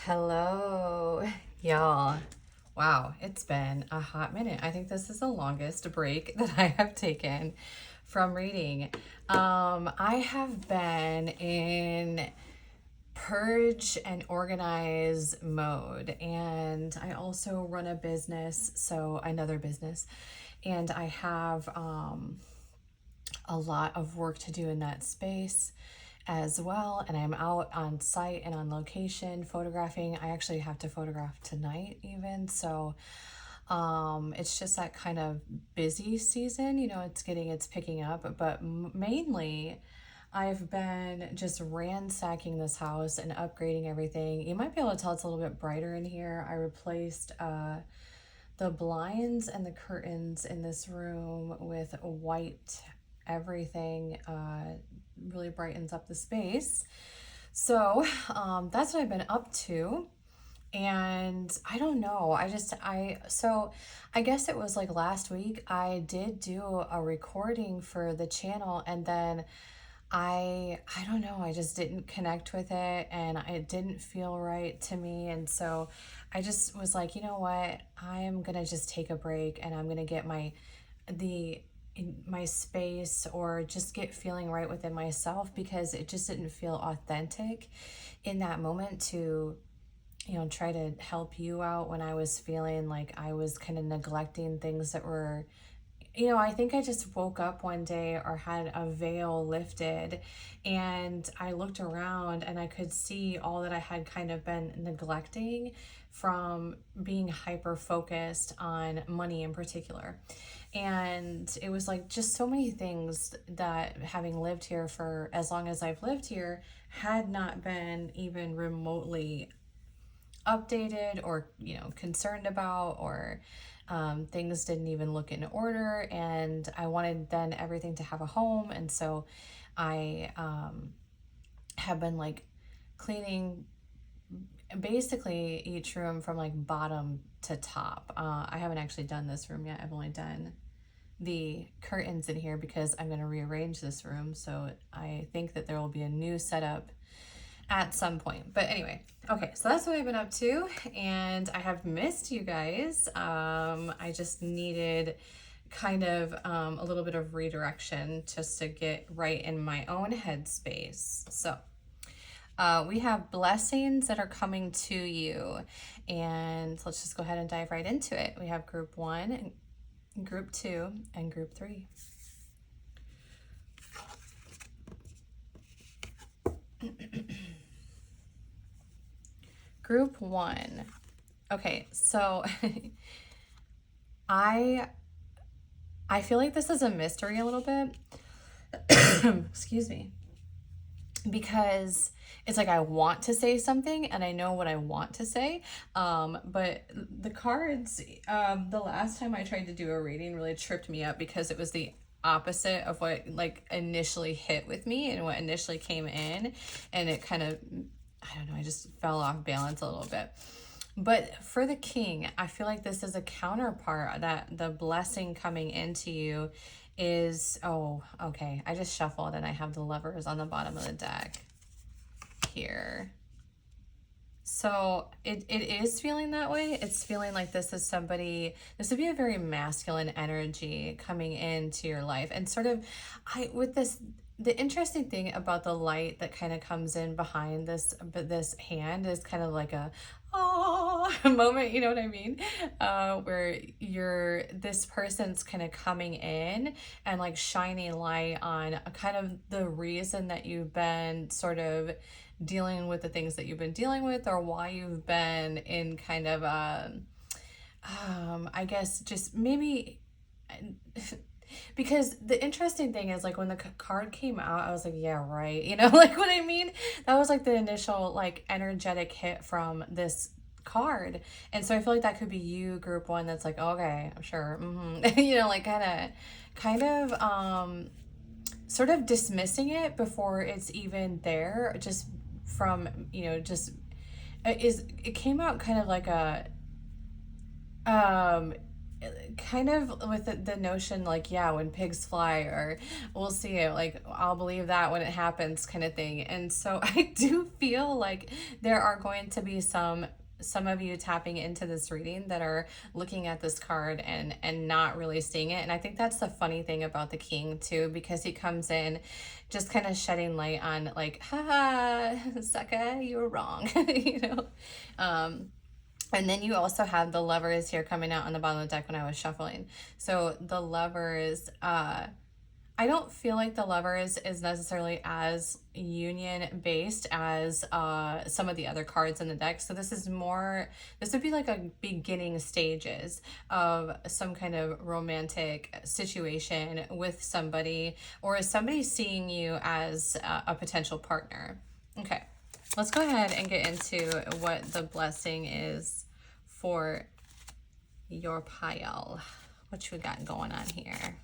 Hello, y'all. Wow, it's been a hot minute. I think this is the longest break that I have taken from reading. I have been in purge and organize mode, and I also run a business, so another business, and I have a lot of work to do in that space as well, and I'm out on site and on location photographing. I actually have to photograph tonight even, so it's just that kind of busy season, it's picking up, but mainly I've been just ransacking this house and upgrading everything. You might be able to tell it's a little bit brighter in here. I replaced the blinds and the curtains in this room with white everything. Really brightens up the space. So that's what I've been up to. And I don't know, I guess it was like last week I did do a recording for the channel, and then I don't know, I just didn't connect with it, and it didn't feel right to me. And so I just was like, you know what, I'm gonna just take a break, and I'm gonna get my space, or just get feeling right within myself, because it just didn't feel authentic in that moment to try to help you out when I was feeling like I was kind of neglecting things that were, I think I just woke up one day or had a veil lifted, and I looked around and I could see all that I had kind of been neglecting from being hyper focused on money in particular. And it was like just so many things that, having lived here for as long as I've lived here, had not been even remotely updated or concerned about, or things didn't even look in order. And I wanted then everything to have a home, and so I have been like cleaning basically each room from like bottom to top. I haven't actually done this room yet. I've only done the curtains in here because I'm going to rearrange this room, so I think that there will be a new setup at some point. But anyway, okay, so that's what I've been up to, and I have missed you guys. I just needed kind of a little bit of redirection just to get right in my own headspace. So we have blessings that are coming to you, and let's just go ahead and dive right into it. We have group 1, group 2, and group 3. Group 1. Okay, so I feel like this is a mystery a little bit. Excuse me. Because it's like I want to say something and I know what I want to say, but the cards, the last time I tried to do a reading really tripped me up, because it was the opposite of what like initially hit with me and what initially came in, and it kind of, I don't know, I just fell off balance a little bit. But for the king, I feel like this is a counterpart, that the blessing coming into you is, oh, okay, I just shuffled and I have the Lovers on the bottom of the deck here. So it is feeling that way. It's feeling like this is somebody, this would be a very masculine energy coming into your life. And sort of, with this, the interesting thing about the light that kind of comes in behind this, but this hand is kind of like a moment, you know what I mean? Where this person's kind of coming in and like shining light on kind of the reason that you've been sort of dealing with the things that you've been dealing with, or why you've been in kind of I guess just maybe because the interesting thing is, like, when the card came out, I was like, yeah, right. Like what I mean? That was like the initial, like, energetic hit from this card. And so I feel like that could be you, group 1, that's like, okay, I'm sure. Like kind of, sort of dismissing it before it's even there, just from, it came out kind of like a, kind of with the notion like, yeah, when pigs fly, or we'll see it, like I'll believe that when it happens kind of thing. And so I do feel like there are going to be some of you tapping into this reading that are looking at this card and not really seeing it. And I think that's the funny thing about the king too, because he comes in just kind of shedding light on like, haha, sucker, you were wrong. You know. And then you also have the lovers here coming out on the bottom of the deck when I was shuffling. So the lovers, I don't feel like the lovers is necessarily as union based as some of the other cards in the deck. So this is more, this would be like a beginning stages of some kind of romantic situation with somebody, or is somebody seeing you as a potential partner. Okay, let's go ahead and get into what the blessing is for your pile. What you got going on here?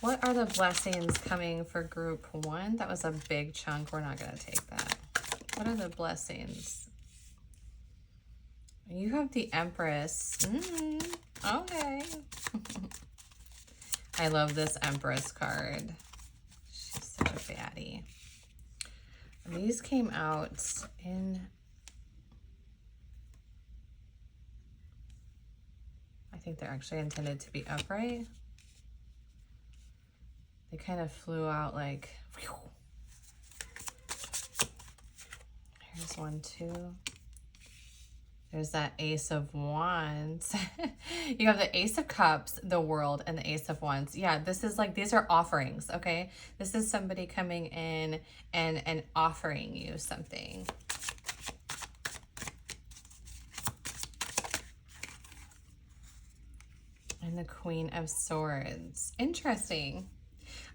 What are the blessings coming for group one? That was a big chunk. We're not going to take that. What are the blessings? You have the Empress. Okay. I love this Empress card. She's such a baddie. These came out in, I think they're actually intended to be upright. They kind of flew out like, whew. Here's one too. There's that Ace of Wands. You have the Ace of Cups, the World, and the Ace of Wands. Yeah, this is like, these are offerings, okay? This is somebody coming in and offering you something. And the Queen of Swords. Interesting.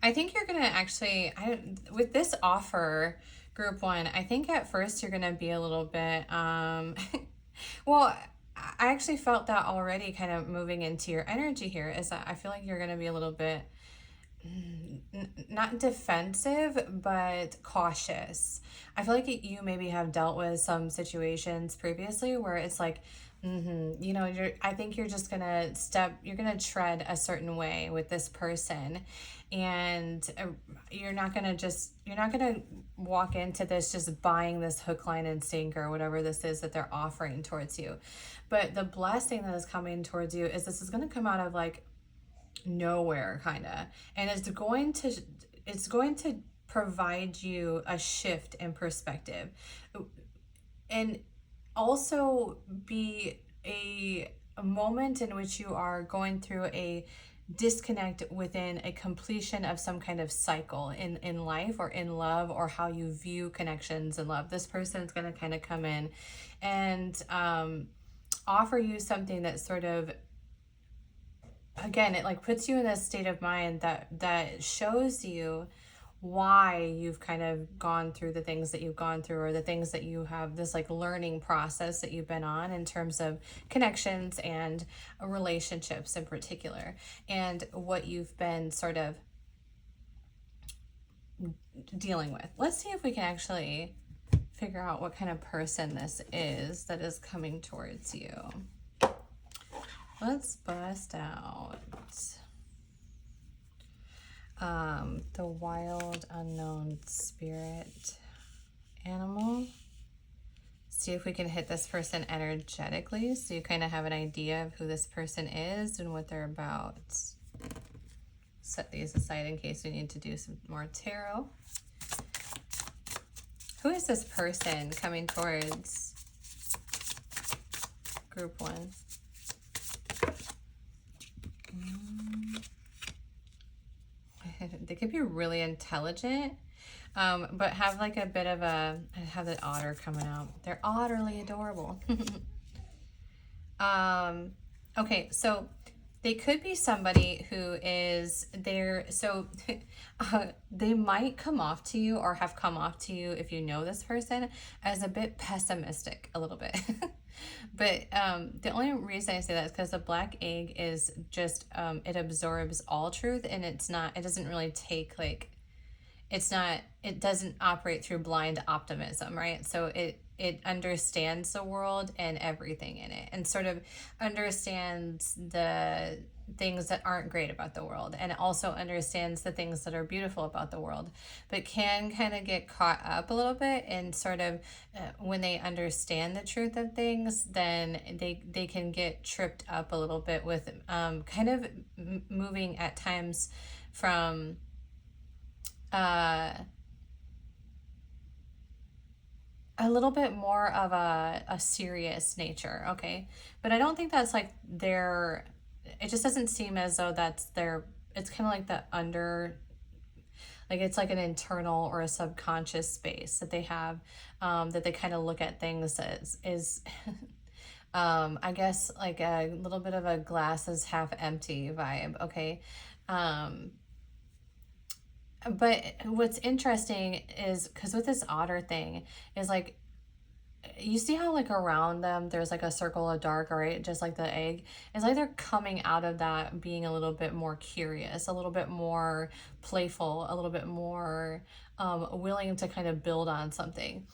I think you're going to actually, with this offer, group one, I think at first you're going to be a little bit, well, I actually felt that already kind of moving into your energy here, is that I feel like you're going to be a little bit, not defensive, but cautious. I feel like you maybe have dealt with some situations previously where it's like, you know, I think you're just gonna you're gonna tread a certain way with this person, and you're not gonna walk into this just buying this hook, line, and sinker, or whatever this is that they're offering towards you. But the blessing that is coming towards you is this is gonna come out of like nowhere, kind of, and it's going to provide you a shift in perspective, and also be a moment in which you are going through a disconnect within a completion of some kind of cycle in life, or in love, or how you view connections and love. This person is going to kind of come in and offer you something that sort of, again, it like puts you in a state of mind that shows you why you've kind of gone through the things that you've gone through, or the things that you have, this like learning process that you've been on in terms of connections and relationships in particular, and what you've been sort of dealing with. Let's see if we can actually figure out what kind of person this is that is coming towards you. Let's bust out the wild unknown spirit animal. See if we can hit this person energetically, so you kind of have an idea of who this person is and what they're about. Set these aside in case we need to do some more tarot. Who is this person coming towards group one? They could be really intelligent, but have like a bit of a, I have the otter coming out. They're utterly adorable. Okay, so they could be somebody who is there. So they might come off to you, or have come off to you, if you know this person, as a bit pessimistic, a little bit. But the only reason I say that is because the black egg is just, it absorbs all truth, and it doesn't really take like, it doesn't operate through blind optimism, right? So it understands the world and everything in it, and sort of understands the things that aren't great about the world, and it also understands the things that are beautiful about the world, but can kind of get caught up a little bit and sort of when they understand the truth of things, then they can get tripped up a little bit with kind of moving at times from a little bit more of a serious nature, okay? But I don't think that's like their, it just doesn't seem as though that's their, it's kind of like the under, like it's like an internal or a subconscious space that they have, that they kind of look at things as is I guess like a little bit of a glass is half empty vibe, okay? But what's interesting is because with this otter thing is like, you see how like around them there's like a circle of dark, right? Just like the egg. It's like they're coming out of that being a little bit more curious, a little bit more playful, a little bit more willing to kind of build on something.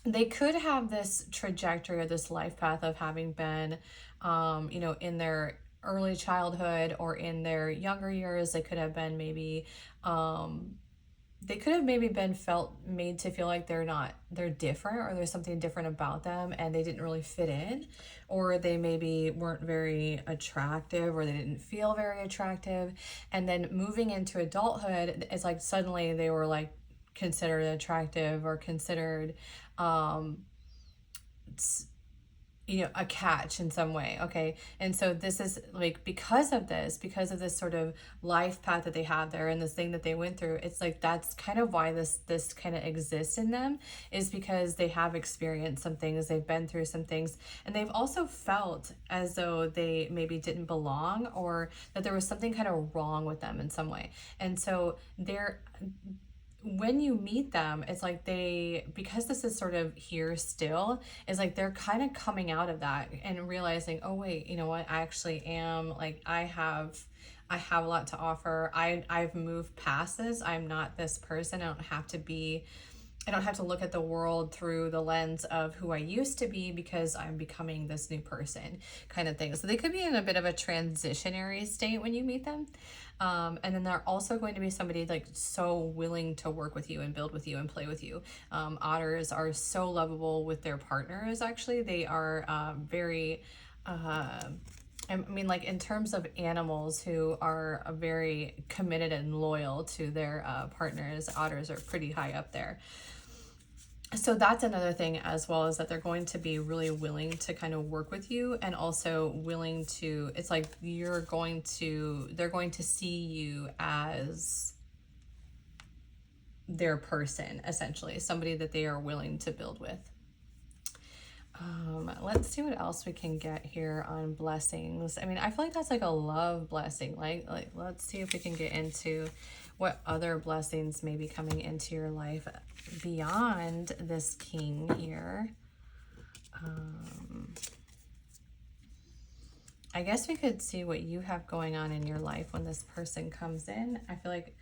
They could have this trajectory or this life path of having been, in their early childhood or in their younger years. They could have been maybe, they could have maybe been made to feel like they're different, or there's something different about them and they didn't really fit in, or they maybe weren't very attractive, or they didn't feel very attractive. And then moving into adulthood, it's like suddenly they were like considered attractive or considered a catch in some way, okay? And so this is like because of this sort of life path that they have there and this thing that they went through, it's like that's kind of why this kind of exists in them, is because they have experienced some things, they've been through some things, and they've also felt as though they maybe didn't belong, or that there was something kind of wrong with them in some way. And so they're, when you meet them, it's like because this is sort of here still, is like they're kind of coming out of that and realizing, oh wait, you know what, I actually am, like I have a lot to offer. I've moved past this. I'm not this person. I don't have to look at the world through the lens of who I used to be, because I'm becoming this new person, kind of thing. So they could be in a bit of a transitionary state when you meet them. And then they're also going to be somebody like so willing to work with you and build with you and play with you. Otters are so lovable with their partners, actually. They are very... I mean, like in terms of animals who are very committed and loyal to their partners, otters are pretty high up there. So that's another thing as well, is that they're going to be really willing to kind of work with you, and also willing to, it's like they're going to see you as their person, essentially, somebody that they are willing to build with. Let's see what else we can get here on blessings. I mean, I feel like that's like a love blessing. Like let's see if we can get into what other blessings may be coming into your life beyond this king here. I guess we could see what you have going on in your life when this person comes in. I feel like,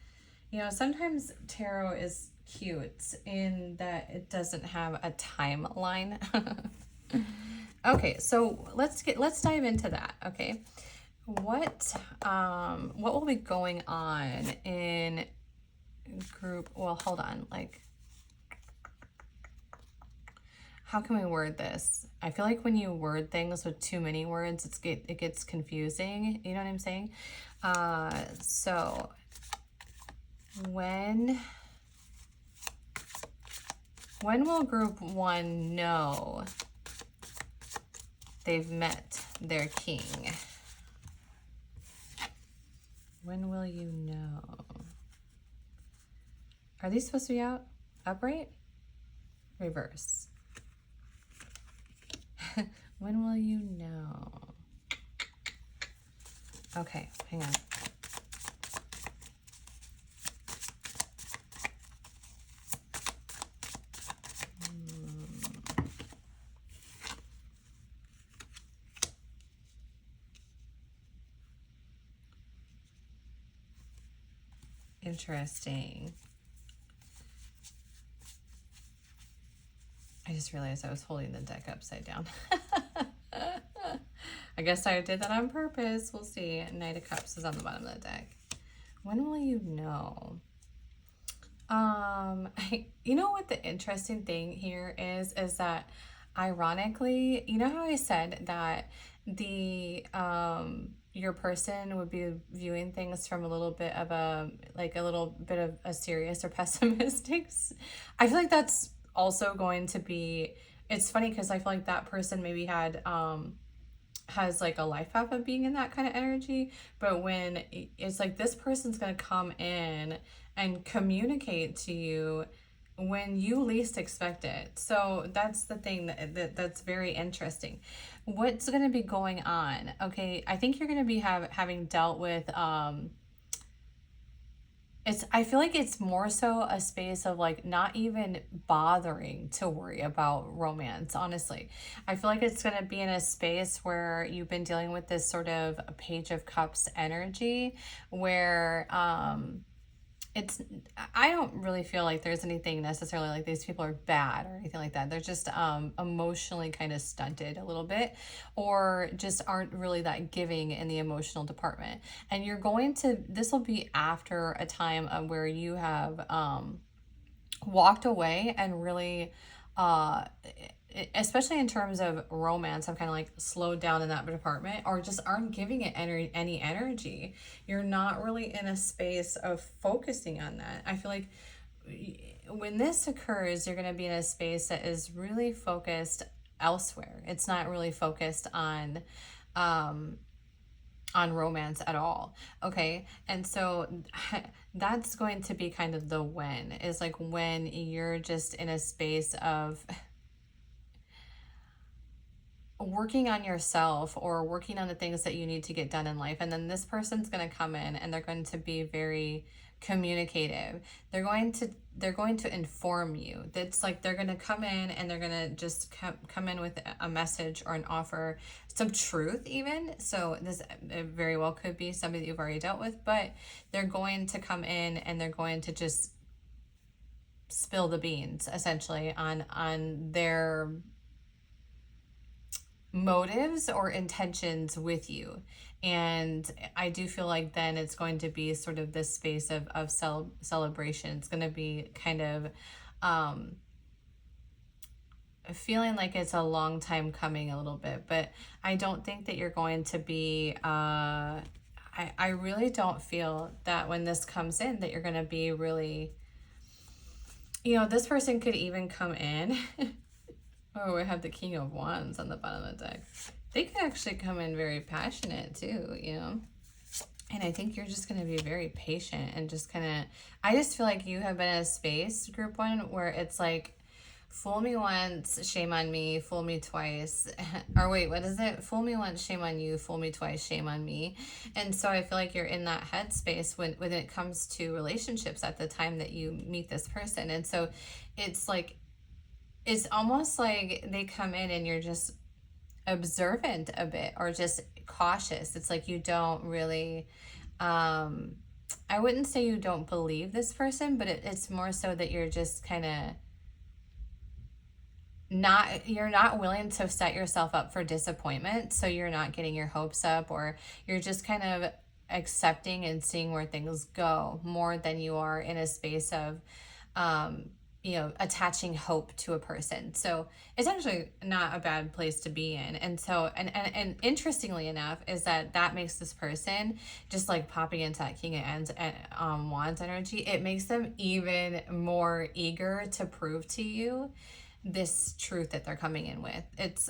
sometimes tarot is cute in that it doesn't have a timeline. Okay, so let's dive into that. Okay, what will be going on in group? Well, hold on, like, how can we word this? I feel like when you word things with too many words, it gets confusing. You know what I'm saying? So when will group one know they've met their king? When will you know? Are these supposed to be out? Upright? Reverse. When will you know? Okay, hang on. Interesting. just realized I was holding the deck upside down. I guess I did that on purpose. We'll see. Knight of Cups is on the bottom of the deck. When will you know? You know what the interesting thing here is that ironically, you know how I said that the your person would be viewing things from a little bit of a serious or pessimistic. I feel like that's also going to be, it's funny because I feel like that person maybe had has like a life path of being in that kind of energy, but when it's like this person's going to come in and communicate to you when you least expect it. So that's the thing that's very interesting. What's going to be going on? Okay, I think you're going to be having dealt with I feel like it's more so a space of like not even bothering to worry about romance, honestly. I feel like it's going to be in a space where you've been dealing with this sort of Page of Cups energy where I don't really feel like there's anything necessarily like these people are bad or anything like that. They're just emotionally kind of stunted a little bit, or just aren't really that giving in the emotional department. And this will be after a time of where you have walked away and really especially in terms of romance, I've kind of like slowed down in that department, or just aren't giving it any energy. You're not really in a space of focusing on that. I feel like when this occurs, you're going to be in a space that is really focused elsewhere. It's not really focused on romance at all. Okay. And so that's going to be kind of the when, is like when you're just in a space of working on yourself or working on the things that you need to get done in life. And then this person's going to come in and they're going to be very communicative. They're going to inform you. That's like, they're going to come in and they're going to just come in with a message or an offer, some truth even. So this very well could be somebody that you've already dealt with, but they're going to come in and they're going to just spill the beans essentially on their motives or intentions with you. And I do feel like then it's going to be sort of this space of celebration. It's going to be kind of feeling like it's a long time coming a little bit, but I don't think that you're going to be I really don't feel that when this comes in that you're going to be really, this person could even come in. Oh, we have the King of Wands on the bottom of the deck. They could actually come in very passionate too, And I think you're just going to be very patient and just kind of, I just feel like you have been in a space, group one, where it's like, fool me once, shame on me, fool me twice. Or wait, what is it? Fool me once, shame on you, fool me twice, shame on me. And so I feel like you're in that headspace when it comes to relationships at the time that you meet this person. And so it's like, it's almost like they come in and you're just observant a bit or just cautious. It's like you don't really, I wouldn't say you don't believe this person, but it's more so that you're just kind of you're not willing to set yourself up for disappointment. So you're not getting your hopes up, or you're just kind of accepting and seeing where things go more than you are in a space of, attaching hope to a person. So it's actually not a bad place to be in. And so, and interestingly enough, is that makes this person just like popping into that King of Wands energy. It makes them even more eager to prove to you this truth that they're coming in with. It's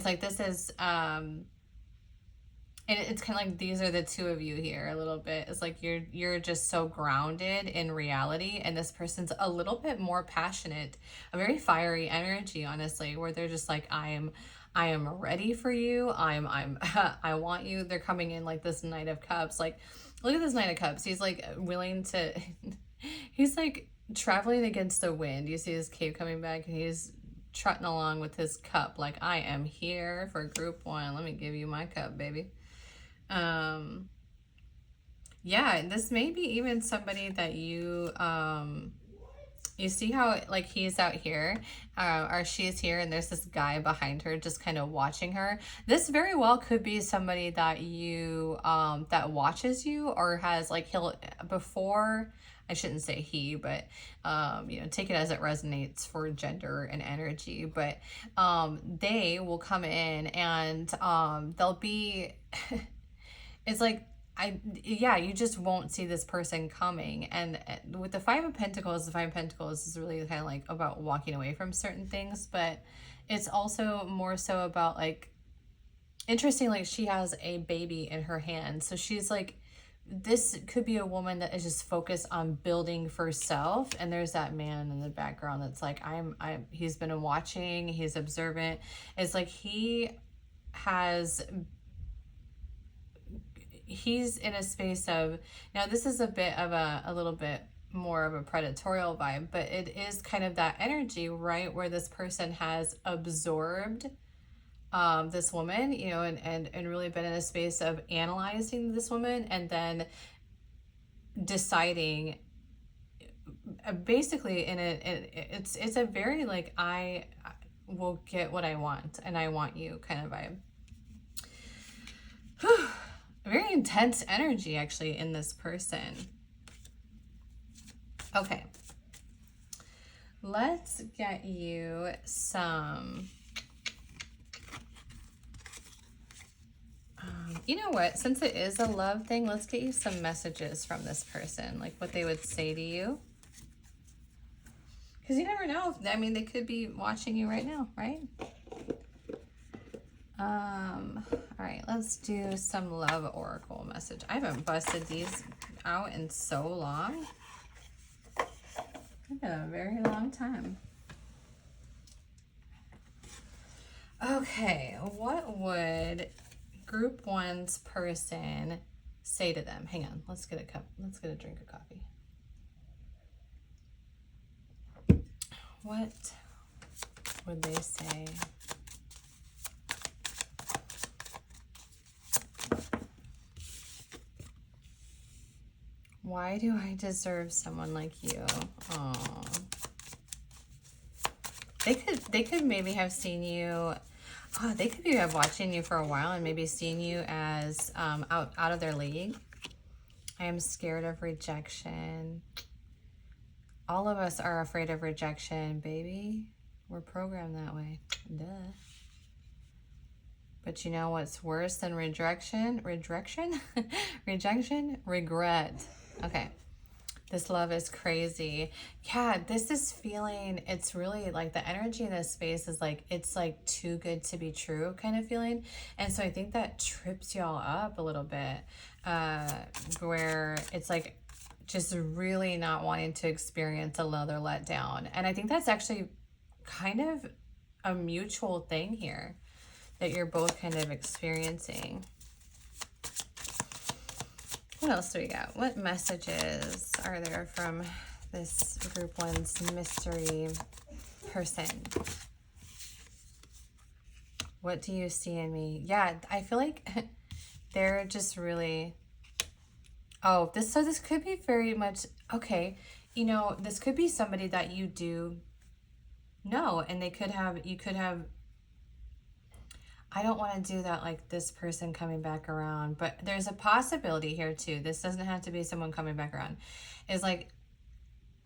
like, this is, and it's kind of like these are the two of you here a little bit. It's like you're just so grounded in reality, and this person's a little bit more passionate, a very fiery energy, honestly, where they're just like, I am ready for you. I want you. They're coming in like this Knight of Cups. Like, look at this Knight of Cups. He's like willing to, he's like traveling against the wind. You see his cape coming back, and he's trotting along with his cup. Like, I am here for group one. Let me give you my cup, baby. Yeah, this may be even somebody that you You see how like he's out here, or she's here, and there's this guy behind her just kind of watching her. This very well could be somebody that you that watches you, or has like he'll before. I shouldn't say he, but you know, take it as it resonates for gender and energy. But they will come in and they'll be. It's like yeah, you just won't see this person coming. And with the Five of Pentacles, the Five of Pentacles is really kind of like about walking away from certain things, but it's also more so about like, interesting, like she has a baby in her hand. So she's like, this could be a woman that is just focused on building for self, and there's that man in the background that's like, he's been watching, he's observant. It's like he's in a space of, now this is a bit of a little bit more of a predatorial vibe, but it is kind of that energy, right, where this person has absorbed this woman, you know, and really been in a space of analyzing this woman, and then deciding basically it's a very like, I will get what I want and I want you kind of vibe. Very intense energy actually in this person. Okay, let's get you some you know what, since it is a love thing, let's get you some messages from this person, like what they would say to you, because you never know. I mean, they could be watching you right now, right? All right, let's do some love oracle message. I haven't busted these out in so long. It's been a very long time. Okay, what would group one's person say to them? Hang on, let's get a drink of coffee. What would they say? Why do I deserve someone like you? Oh, they could maybe have seen you. Oh, they could be watching you for a while and maybe seeing you as out of their league. I am scared of rejection. All of us are afraid of rejection, baby. We're programmed that way. Duh. But you know what's worse than rejection? Rejection? Regret. Okay. This love is crazy. Yeah, this is feeling, it's really like the energy in this space is like, it's like too good to be true kind of feeling. And so I think that trips y'all up a little bit, where it's like just really not wanting to experience another letdown. And I think that's actually kind of a mutual thing here that you're both kind of experiencing. What else do we got? What messages are there from this group one's mystery person? What do you see in me? Yeah, I feel like they're just really... Oh, this could be very much... Okay, you know, this could be somebody that you do know, and you could have... I don't want to do that, like this person coming back around, but there's a possibility here too. This doesn't have to be someone coming back around. It's like,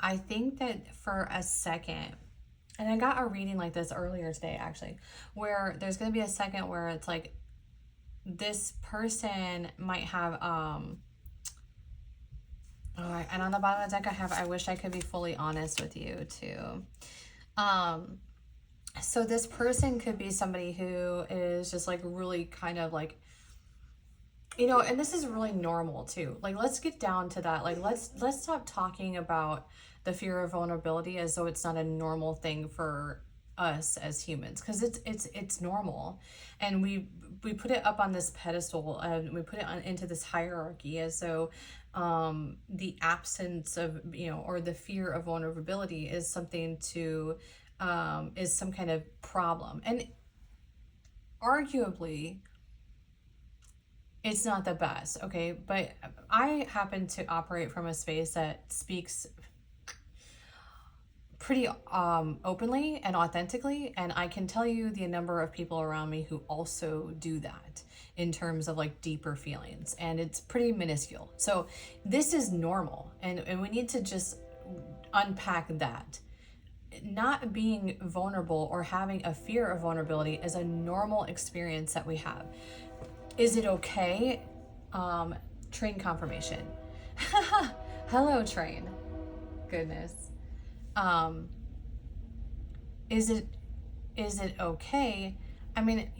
I think that for a second, and I got a reading like this earlier today actually, where there's going to be a second where it's like this person might have, and on the bottom of the deck I have, I wish I could be fully honest with you too. So this person could be somebody who is just like really kind of like, you know, and this is really normal too. Like, let's get down to that. Like, let's stop talking about the fear of vulnerability as though it's not a normal thing for us as humans, because it's normal, and we put it up on this pedestal and we put it into this hierarchy as though the absence of, you know, or the fear of vulnerability is something to is some kind of problem. And arguably, it's not the best, okay? But I happen to operate from a space that speaks pretty openly and authentically, and I can tell you the number of people around me who also do that in terms of like deeper feelings, and it's pretty minuscule. So this is normal, and we need to just unpack that. Not being vulnerable or having a fear of vulnerability is a normal experience that we have. Is it okay? Train confirmation. Hello, train. Goodness. Is it okay? I mean,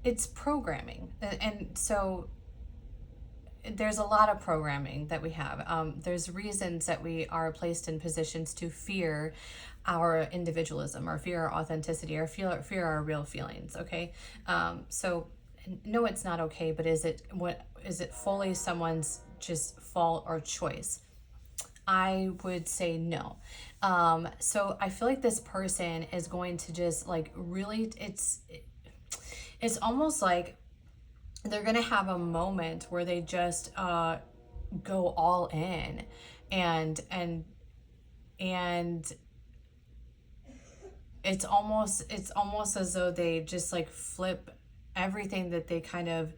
it's programming, and so there's a lot of programming that we have. There's reasons that we are placed in positions to fear our individualism, or fear our authenticity, or fear our real feelings. Okay, so no, it's not okay. But is it fully someone's just fault or choice? I would say no. So I feel like this person is going to just like really, it's almost like they're going to have a moment where they just go all in, and it's almost as though they just like flip everything that they kind of,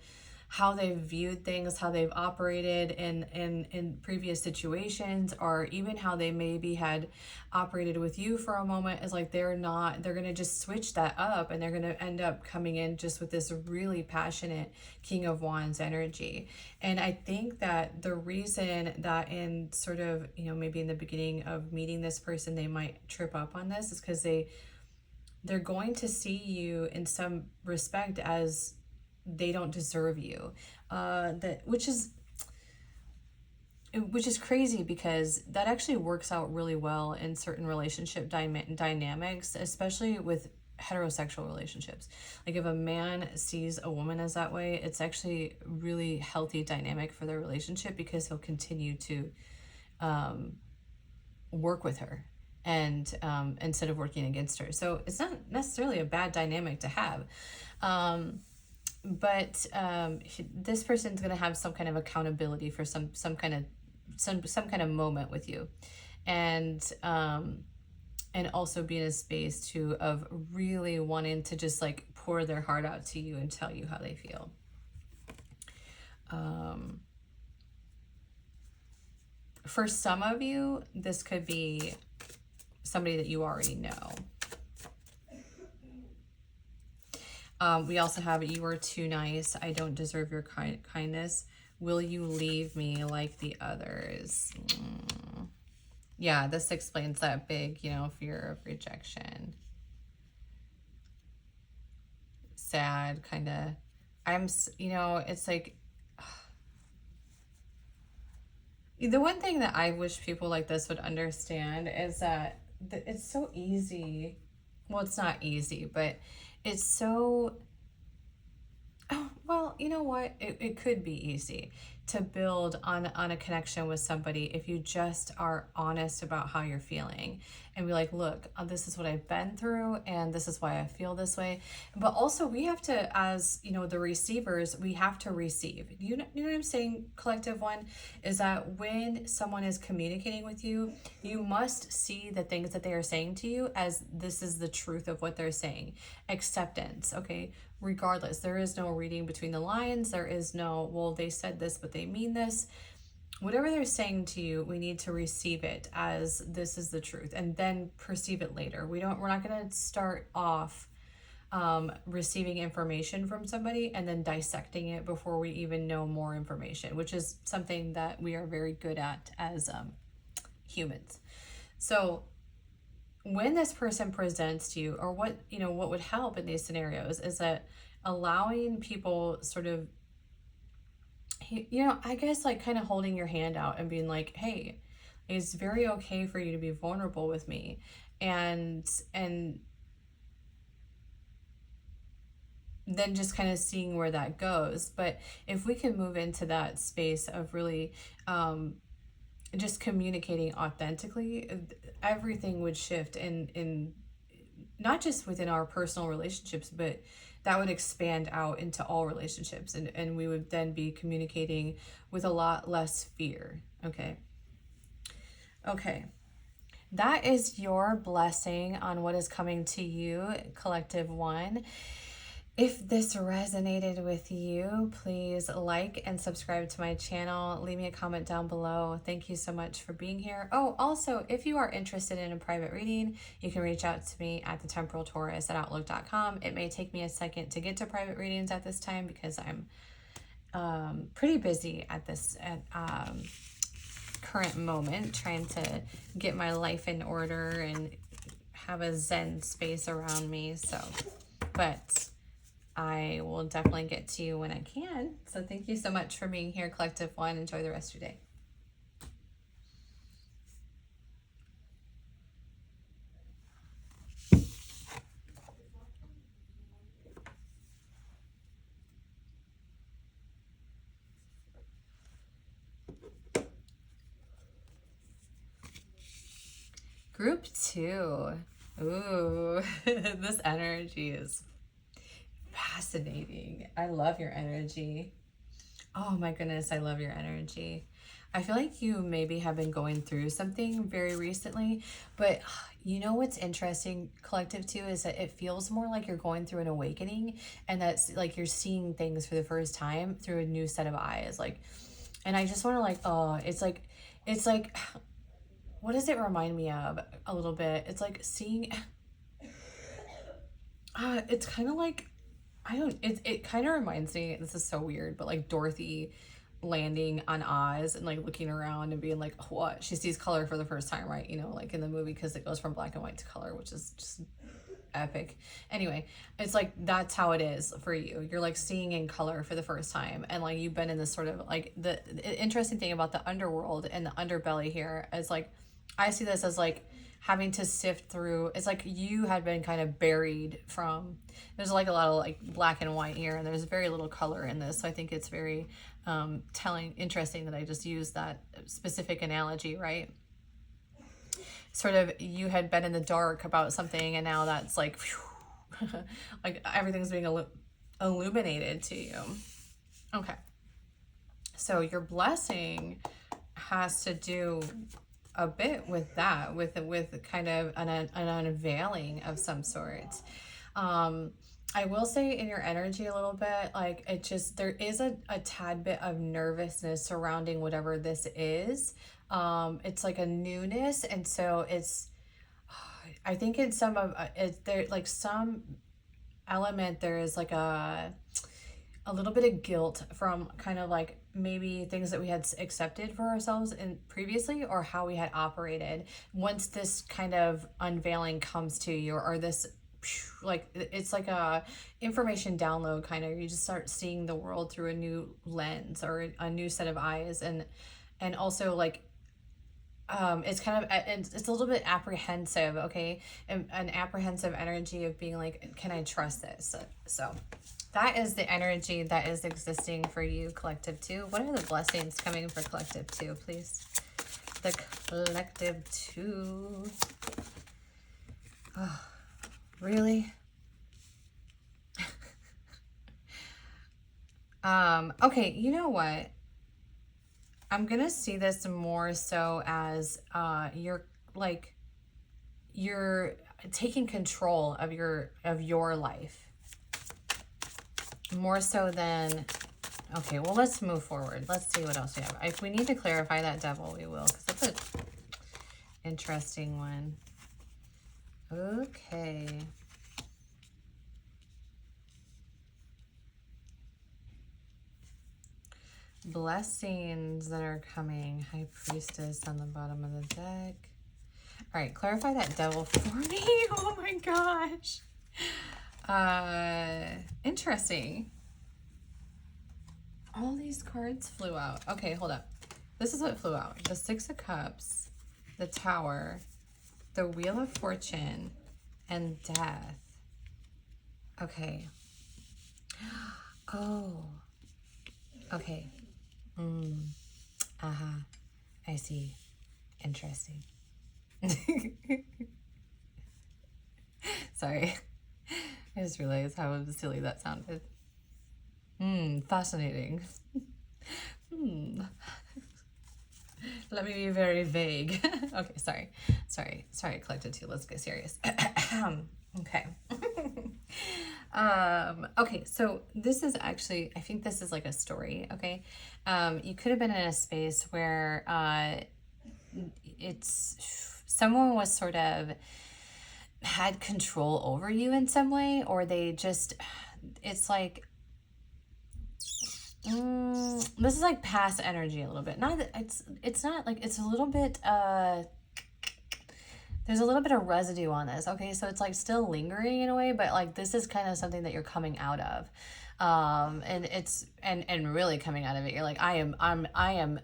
how they've viewed things, how they've operated in previous situations, or even how they maybe had operated with you for a moment, is like they're going to just switch that up, and they're going to end up coming in just with this really passionate King of Wands energy. And I think that the reason that in sort of, maybe in the beginning of meeting this person, they might trip up on this is because they're going to see you in some respect as they don't deserve you, which is crazy, because that actually works out really well in certain relationship dynamics, especially with heterosexual relationships. Like if a man sees a woman as that way, it's actually really healthy dynamic for their relationship, because he'll continue to work with her, and instead of working against her. So it's not necessarily a bad dynamic to have. But this person's going to have some kind of accountability for some kind of moment with you, and also be in a space too of really wanting to just like pour their heart out to you and tell you how they feel. For some of you, this could be somebody that you already know. We also have, you are too nice. I don't deserve your kindness. Will you leave me like the others? Yeah, this explains that big, fear of rejection. Sad, kind of. It's like, the one thing that I wish people like this would understand is that it's so easy. Well, it's not easy, but it's so, well, you know what? It could be easy to build on a connection with somebody if you just are honest about how you're feeling, and be like, look, this is what I've been through, and this is why I feel this way. But also we have to, as the receivers, we have to receive. You know what I'm saying, collective one, is that when someone is communicating with you, you must see the things that they are saying to you as this is the truth of what they're saying. Acceptance, okay? Regardless, there is no reading between the lines. There is no, well, they said this, but they mean this. Whatever they're saying to you, we need to receive it as this is the truth, and then perceive it later. We're not going to start off receiving information from somebody and then dissecting it before we even know more information, which is something that we are very good at as humans. So when this person presents to you, or what would help in these scenarios is that allowing people sort of, I guess like kind of holding your hand out and being like, hey, it's very okay for you to be vulnerable with me, and then just kind of seeing where that goes. But if we can move into that space of really just communicating authentically, everything would shift in not just within our personal relationships, but that would expand out into all relationships, and we would then be communicating with a lot less fear. Okay. that is your blessing on what is coming to you, Collective One. If this resonated with you, please like and subscribe to my channel. Leave me a comment down below. Thank you so much for being here. Oh, also, if you are interested in a private reading, you can reach out to me at the Temporal Taurus at outlook.com. It may take me a second to get to private readings at this time because I'm pretty busy at this current moment, trying to get my life in order and have a zen space around me. So, but I will definitely get to you when I can. So thank you so much for being here, Collective One. Enjoy the rest of your day. Group 2. Ooh, this energy is fascinating. I love your energy. Oh my goodness, I love your energy. I feel like you maybe have been going through something very recently, but you know what's interesting, Collective 2, is that it feels more like you're going through an awakening, and that's like you're seeing things for the first time through a new set of eyes. Like, and I just want to like, oh, it's like, what does it remind me of a little bit? It's like seeing, it's kind of like, it kind of reminds me, this is so weird, but like Dorothy landing on Oz and like looking around and being like, what? She sees color for the first time, right? You know, like in the movie, because it goes from black and white to color, which is just epic. Anyway, it's like that's how it is for you. You're like seeing in color for the first time, and like you've been in this sort of like the interesting thing about the underworld and the underbelly here is like I see this as like having to sift through. It's like you had been kind of buried from, there's like a lot of like black and white here, and there's very little color in this. So I think it's very interesting that I just used that specific analogy, right? Sort of you had been in the dark about something, and now that's like, whew, like everything's being illuminated to you. Okay. So your blessing has to do a bit with that, with kind of an unveiling of some sort. I will say in your energy a little bit, like it just, there is a tad bit of nervousness surrounding whatever this is. It's like a newness, and so it's, I think in some of it's there, like some element, there is like a little bit of guilt from kind of like maybe things that we had accepted for ourselves in previously, or how we had operated. Once this kind of unveiling comes to you, or this like it's like a information download kind of, you just start seeing the world through a new lens or a new set of eyes, and also like it's kind of, it's a little bit apprehensive, okay? An apprehensive energy of being like, can I trust this? So that is the energy that is existing for you, Collective 2. What are the blessings coming for Collective 2, please? The Collective 2. Oh, really? Okay, you know what? I'm gonna see this more so as you're taking control of your life, more so than, okay, well, let's move forward. Let's see what else we have. If we need to clarify that devil, we will, because that's an interesting one. Okay. Blessings that are coming. High Priestess on the bottom of the deck. All right, clarify that devil for me. Oh my gosh. Interesting. All these cards flew out. Okay, hold up. This is what flew out. The Six of Cups, the Tower, the Wheel of Fortune, and Death. Okay. Oh. Okay. I see. Interesting. Sorry. I just realized how silly that sounded. Fascinating. Let me be very vague. Okay, sorry, I collected too. Let's get serious. Okay. Okay, so this is actually, I think this is like a story, okay? You could have been in a space where someone was sort of had control over you in some way, or they just, it's like, this is like past energy a little bit. Not that it's not like, it's a little bit there's a little bit of residue on this. Okay, so it's like still lingering in a way, but like this is kind of something that you're coming out of. And it's and really coming out of it. You're like, I am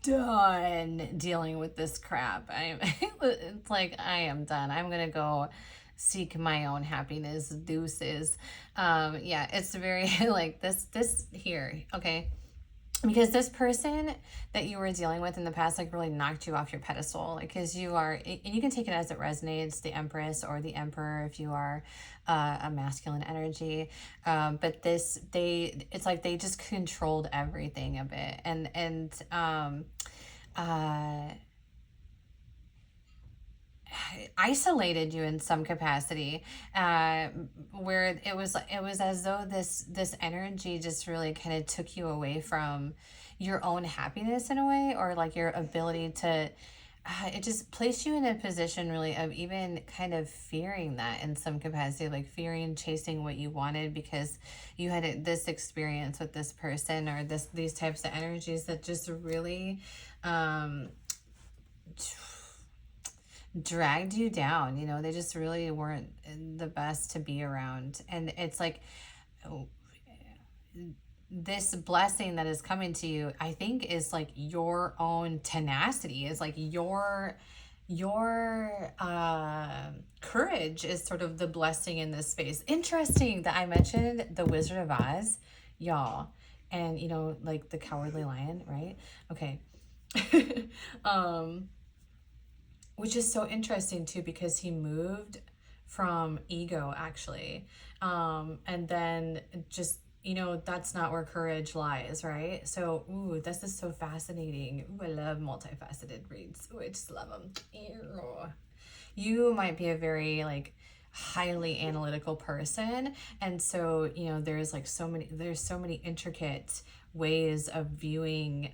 done dealing with this crap. It's like I am done. I'm gonna go seek my own happiness. Deuces. Yeah, it's very like this here, okay? Because this person that you were dealing with in the past like really knocked you off your pedestal, like, because you are, and you can take it as it resonates, the Empress or the Emperor if you are a masculine energy, but it's like they just controlled everything a bit, and isolated you in some capacity, where it was as though this energy just really kind of took you away from your own happiness in a way, or like your ability to, it just placed you in a position really of even kind of fearing that in some capacity, like fearing chasing what you wanted because you had this experience with this person, or these types of energies that just really dragged you down. You know, they just really weren't the best to be around. And it's like, this blessing that is coming to you, I think, is like your own tenacity, is like your courage is sort of the blessing in this space. Interesting that I mentioned the Wizard of Oz, y'all, and you know, like the Cowardly Lion, right? Okay. Which is so interesting too, because he moved from ego actually, and then just, you know, that's not where courage lies, right? So ooh, this is so fascinating. Ooh, I love multifaceted reads. Ooh, I just love them. Ew. You might be a very like highly analytical person, and so, you know, there's so many intricate ways of viewing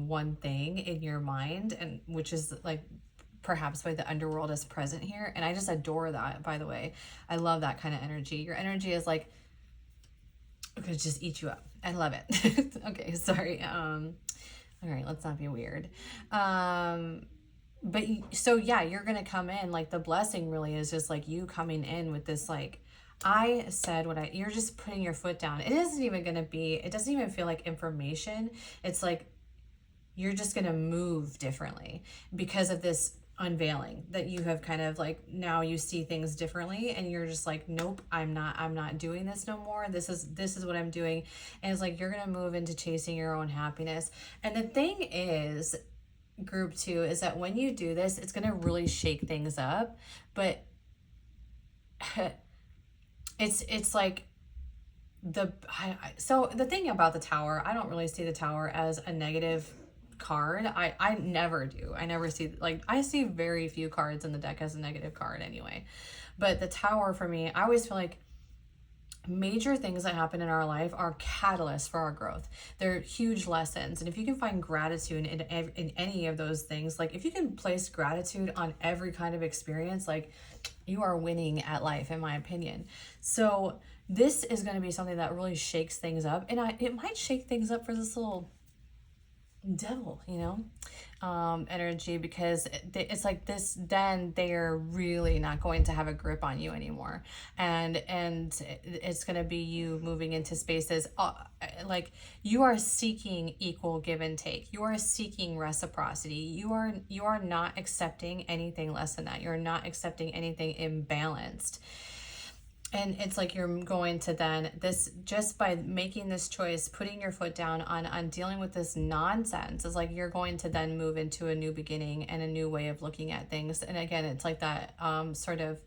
one thing in your mind, and which is like perhaps why the underworld is present here. And I just adore that, by the way. I love that kind of energy. Your energy is like, it could just eat you up. I love it. Okay, sorry. All right, let's not be weird. But so yeah, you're gonna come in, like the blessing really is just like you coming in with this, like, I said you're just putting your foot down. It doesn't even feel like information. It's like you're just gonna move differently because of this unveiling that you have kind of like, now you see things differently, and you're just like, nope, I'm not doing this no more. This is what I'm doing. And it's like you're gonna move into chasing your own happiness. And the thing is, group 2, is that when you do this, it's gonna really shake things up, but it's like so the thing about the Tower, I don't really see the Tower as a negative card. I never do. I never see, like, I see very few cards in the deck as a negative card anyway. But the Tower, for me, I always feel like major things that happen in our life are catalysts for our growth. They're huge lessons. And if you can find gratitude in any of those things, like if you can place gratitude on every kind of experience, like, you are winning at life, in my opinion. So this is going to be something that really shakes things up. And it might shake things up for this little devil, you know, energy, because it's like this, then they're really not going to have a grip on you anymore, and it's going to be you moving into spaces like you are seeking equal give and take. You are seeking reciprocity. You are not accepting anything less than that. You're not accepting anything imbalanced. And it's like you're going to then, this, just by making this choice, putting your foot down on dealing with this nonsense, is like you're going to then move into a new beginning and a new way of looking at things. And again, it's like that sort of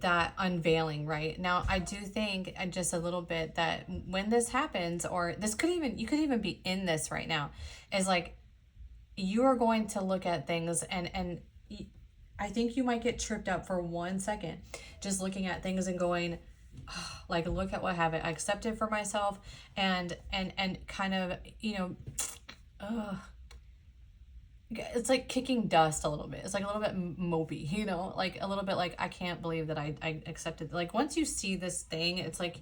that unveiling right now. I do think just a little bit that when this happens, or this could even, you could even be in this right now, is like you are going to look at things and I think you might get tripped up for 1 second just looking at things and going, oh, like, look at what I have it. I accept it for myself, and kind of, you know, it's like kicking dust a little bit. It's like a little bit mopey, you know, like a little bit like, I can't believe that I accepted. Like once you see this thing, it's like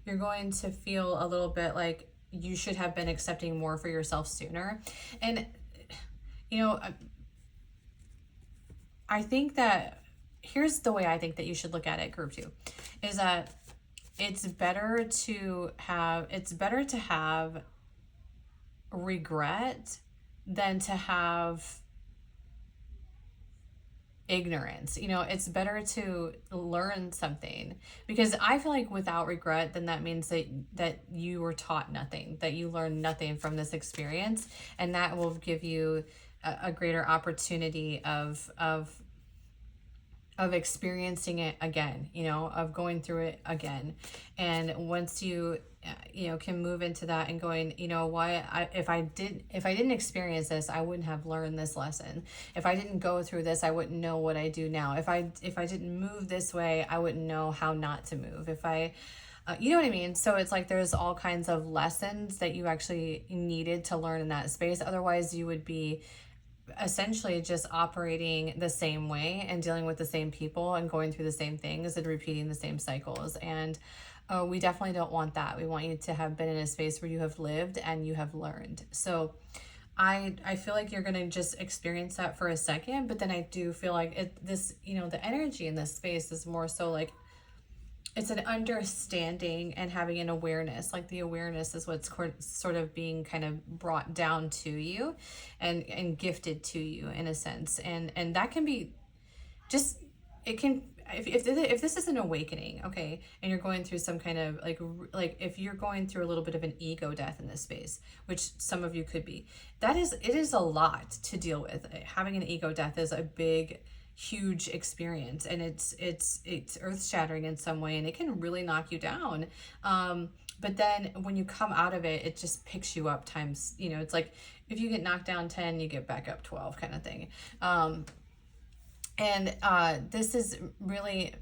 you're going to feel a little bit like you should have been accepting more for yourself sooner. And, you know, I think that here's the way I think that you should look at it, group 2, is that it's better to have regret than to have ignorance. You know, it's better to learn something, because I feel like without regret, then that means that you were taught nothing, that you learned nothing from this experience, and that will give you a greater opportunity of experiencing it again, you know, of going through it again. And once you you know, can move into that and going, you know what, if I didn't experience this, I wouldn't have learned this lesson. If I didn't go through this, I wouldn't know what I do now. If I didn't move this way, I wouldn't know how not to move. If I you know what I mean? So it's like there's all kinds of lessons that you actually needed to learn in that space. Otherwise, you would be essentially just operating the same way and dealing with the same people and going through the same things and repeating the same cycles. And we definitely don't want that. We want you to have been in a space where you have lived and you have learned. So I feel like you're going to just experience that for a second, but then I do feel like this, you know, the energy in this space is more so like it's an understanding and having an awareness. Like the awareness is what's sort of being kind of brought down to you and gifted to you in a sense. And that can be just, it can, if this is an awakening, okay, and you're going through some kind of like if you're going through a little bit of an ego death in this space, which some of you could be, it is a lot to deal with. Having an ego death is a big, huge experience, and it's earth-shattering in some way, and it can really knock you down, but then when you come out of it, it just picks you up times, you know, it's like if you get knocked down 10, you get back up 12 kind of thing. And this is really,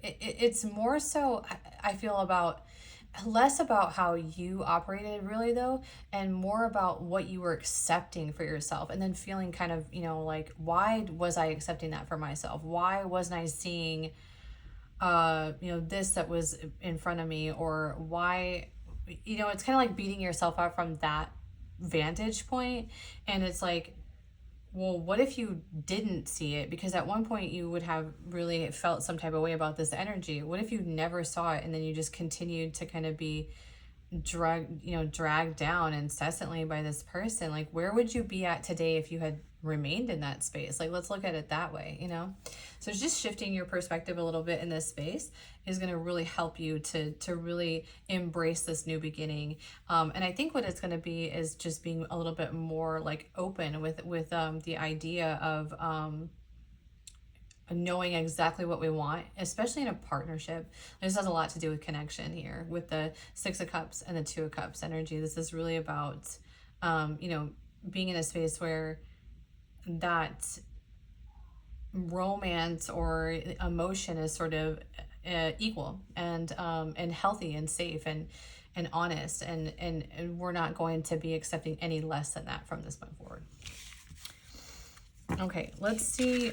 it's more so, I feel about less about how you operated really though, and more about what you were accepting for yourself, and then feeling kind of, you know, like, why was I accepting that for myself? Why wasn't I seeing you know, this that was in front of me? Or why, you know, it's kind of like beating yourself up from that vantage point. And it's like, well, what if you didn't see it? Because at one point you would have really felt some type of way about this energy. What if you never saw it and then you just continued to kind of be dragged down incessantly by this person? Like, where would you be at today if you had remained in that space? Like, let's look at it that way, you know? So just shifting your perspective a little bit in this space is going to really help you to really embrace this new beginning. And I think what it's going to be is just being a little bit more like open with the idea of knowing exactly what we want, especially in a partnership. This has a lot to do with connection here with the 6 of Cups and the 2 of Cups energy. This is really about, you know, being in a space where that romance or emotion is sort of equal and healthy and safe and honest, and we're not going to be accepting any less than that from this point forward. Okay, let's see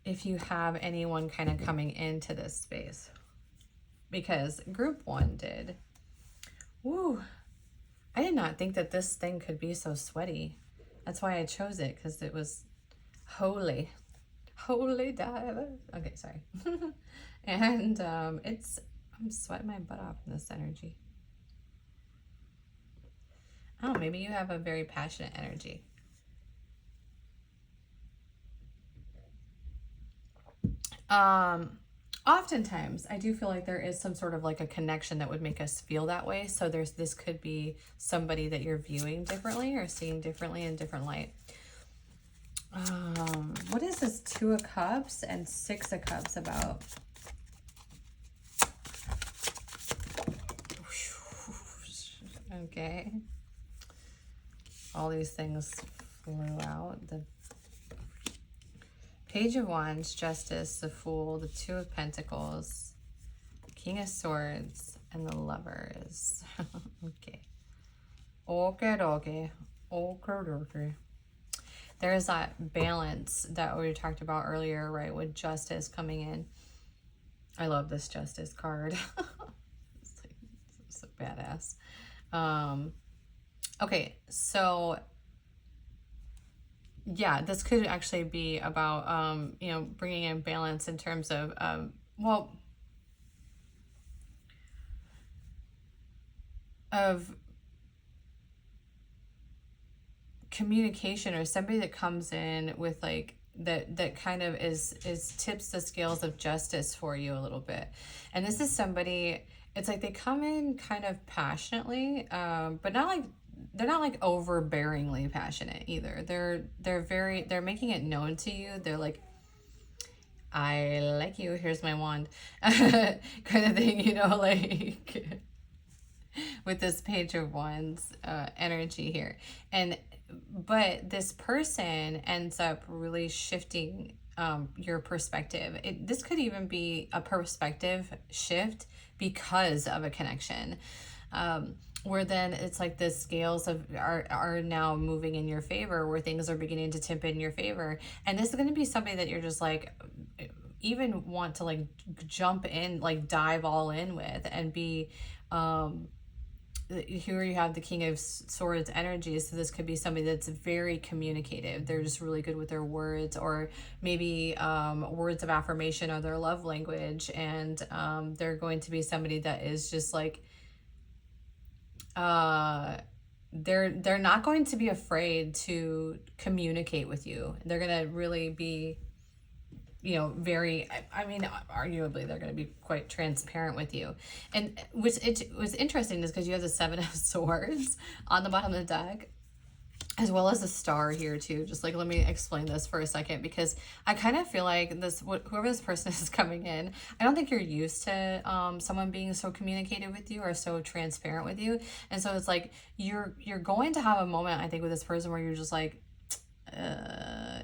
if you have anyone kind of coming into this space, because group 1 did. Woo, I did not think that this thing could be so sweaty. That's why I chose it, because it was holy dive. Okay, sorry. And I'm sweating my butt off in this energy. Oh, maybe you have a very passionate energy. Oftentimes I do feel like there is some sort of like a connection that would make us feel that way. So this could be somebody that you're viewing differently or seeing differently in different light. What is this 2 of Cups and 6 of Cups about? Okay. All these things flew out. The Page of Wands, Justice, the Fool, the 2 of Pentacles, King of Swords, and the Lovers. Okay. Okay. There's that balance that we talked about earlier, right? With Justice coming in. I love this Justice card. It's so badass. Okay, so yeah, this could actually be about, you know, bringing in balance in terms of, well, of communication, or somebody that comes in with like that kind of is tips the scales of justice for you a little bit. And this is somebody, it's like they come in kind of passionately, but not like, they're not like overbearingly passionate either. They're making it known to you. They're like, I like you, here's my wand, kind of thing, you know, like with this Page of Wands energy here. But this person ends up really shifting your perspective. This could even be a perspective shift because of a connection, where then it's like the scales are now moving in your favor, where things are beginning to tip in your favor. And this is going to be somebody that you're just like, even want to like jump in, like dive all in with, and be, here you have the King of Swords energy. So this could be somebody that's very communicative. They're just really good with their words, or maybe words of affirmation are their love language. And they're going to be somebody that is just like, they're not going to be afraid to communicate with you. They're going to really be, you know, very, I mean, arguably they're going to be quite transparent with you. And which it was interesting is because you have the 7 of Swords on the bottom of the deck, as well as a star here too. Just like, let me explain this for a second, because I kind of feel like this, whoever this person is coming in, I don't think you're used to someone being so communicative with you or so transparent with you. And so it's like, you're going to have a moment, I think, with this person where you're just like,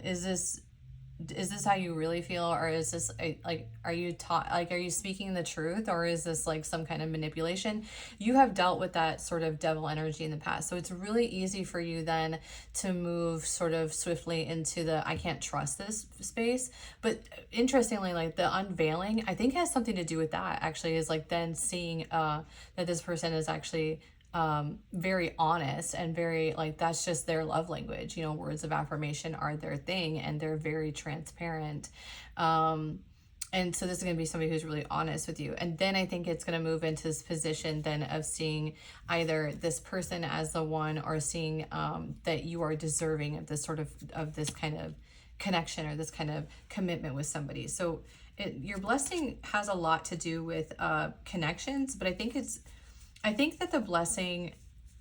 is this how you really feel, or is this like, are you speaking the truth, or is this like some kind of manipulation? You have dealt with that sort of devil energy in the past, so it's really easy for you then to move sort of swiftly into the I can't trust this space. But interestingly, like the unveiling, I think has something to do with that actually, is like then seeing that this person is actually very honest and very like, that's just their love language, you know, words of affirmation are their thing, and they're very transparent. And so this is going to be somebody who's really honest with you. And then I think it's going to move into this position then of seeing either this person as the one, or seeing that you are deserving of this sort of this kind of connection, or this kind of commitment with somebody. So your blessing has a lot to do with connections, but I think that the blessing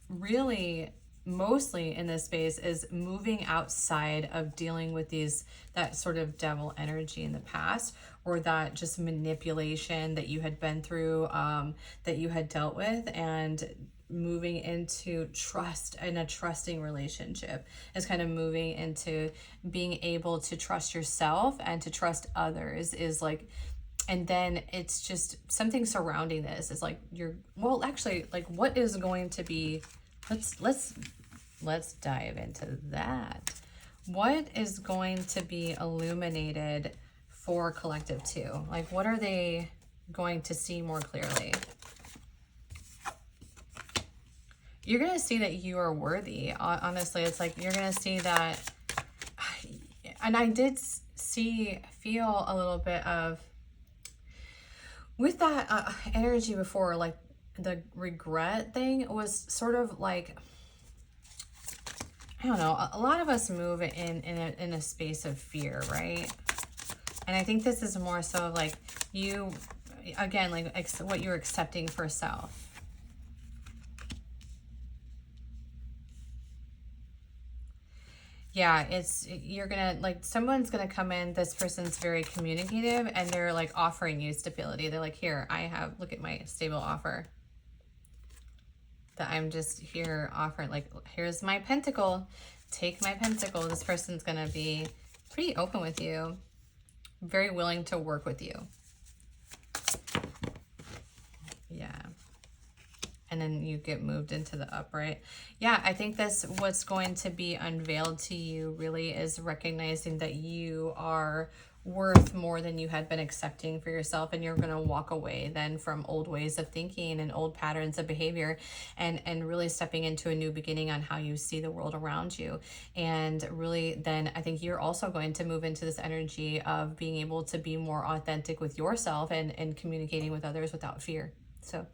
really mostly in this space is moving outside of dealing with that sort of devil energy in the past, or that just manipulation that you had been through, that you had dealt with, and moving into trust and a trusting relationship is kind of moving into being able to trust yourself and to trust others, is like. And then it's just something surrounding this is like well, actually, like what is going to be, let's dive into that. What is going to be illuminated for collective 2? Like, what are they going to see more clearly? You're going to see that you are worthy. Honestly, it's like you're going to see that. And I did feel a little bit of, with that energy before, like the regret thing was sort of like, I don't know, a lot of us move in a space of fear, right? And I think this is more so like you, again, like what you're accepting for self. Yeah, you're gonna, like, someone's gonna come in, this person's very communicative, and they're like offering you stability. They're like, here, look at my stable offer. That I'm just here offering, like, here's my pentacle. Take my pentacle. This person's gonna be pretty open with you, very willing to work with you. Yeah. And then you get moved into the upright. Yeah, I think what's going to be unveiled to you really is recognizing that you are worth more than you had been accepting for yourself, and you're going to walk away then from old ways of thinking and old patterns of behavior, and really stepping into a new beginning on how you see the world around you. And really then I think you're also going to move into this energy of being able to be more authentic with yourself and communicating with others without fear. So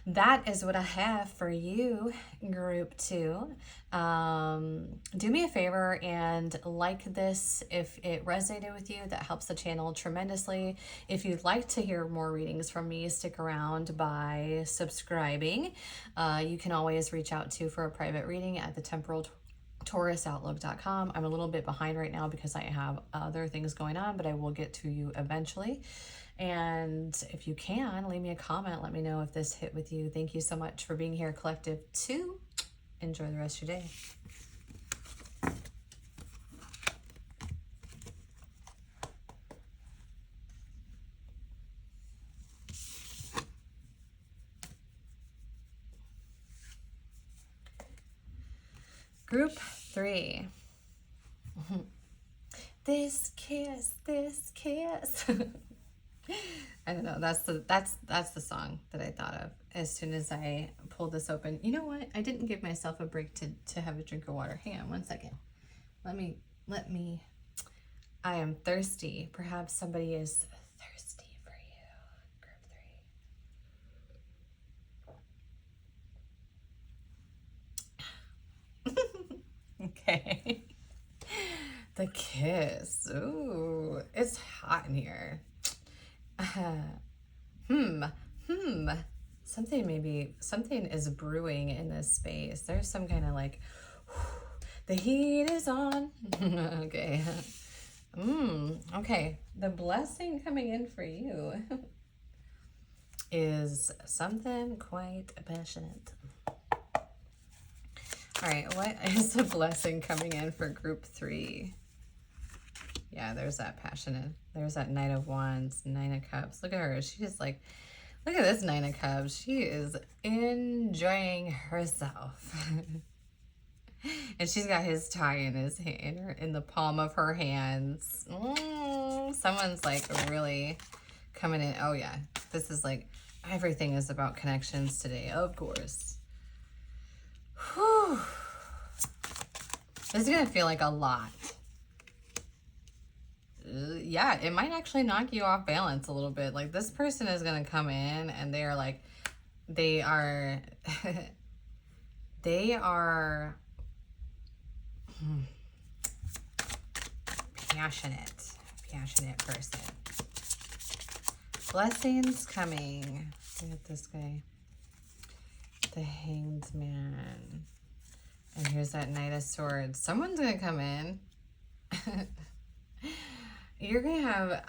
that is what I have for you, group 2. Do me a favor and like this if it resonated with you. That helps the channel tremendously. If you'd like to hear more readings from me, stick around by subscribing. You can always reach out for a private reading at the Temporal Taurus outlook.com. I'm a little bit behind right now because I have other things going on, but I will get to you eventually. And if you can, leave me a comment. Let me know if this hit with you. Thank you so much for being here, Collective 2. Enjoy the rest of your day. Group 3. This kiss, this kiss. I don't know. That's the song that I thought of as soon as I pulled this open. You know what? I didn't give myself a break to have a drink of water. Hang on one second. Let me. I am thirsty. Perhaps somebody is thirsty for you. Group 3. Okay. The kiss. Ooh, it's hot in here. Something is brewing in this space. There's some kind of like, the heat is on. Okay. Okay. The blessing coming in for you is something quite passionate. All right. What is the blessing coming in for group 3? Yeah, there's that passionate. There's that Knight of Wands, 9 of Cups. Look at her. She's like, look at this 9 of Cups. She is enjoying herself. And she's got his tie in his hand, in the palm of her hands. Someone's like really coming in. Oh yeah, this is like, everything is about connections today, of course. Whew. This is gonna feel like a lot. Yeah, it might actually knock you off balance a little bit. Like, this person is gonna come in and they are like, they are passionate person. Blessings coming. Look at this guy, the Hanged Man, and here's that Knight of Swords. Someone's gonna come in. You're gonna have,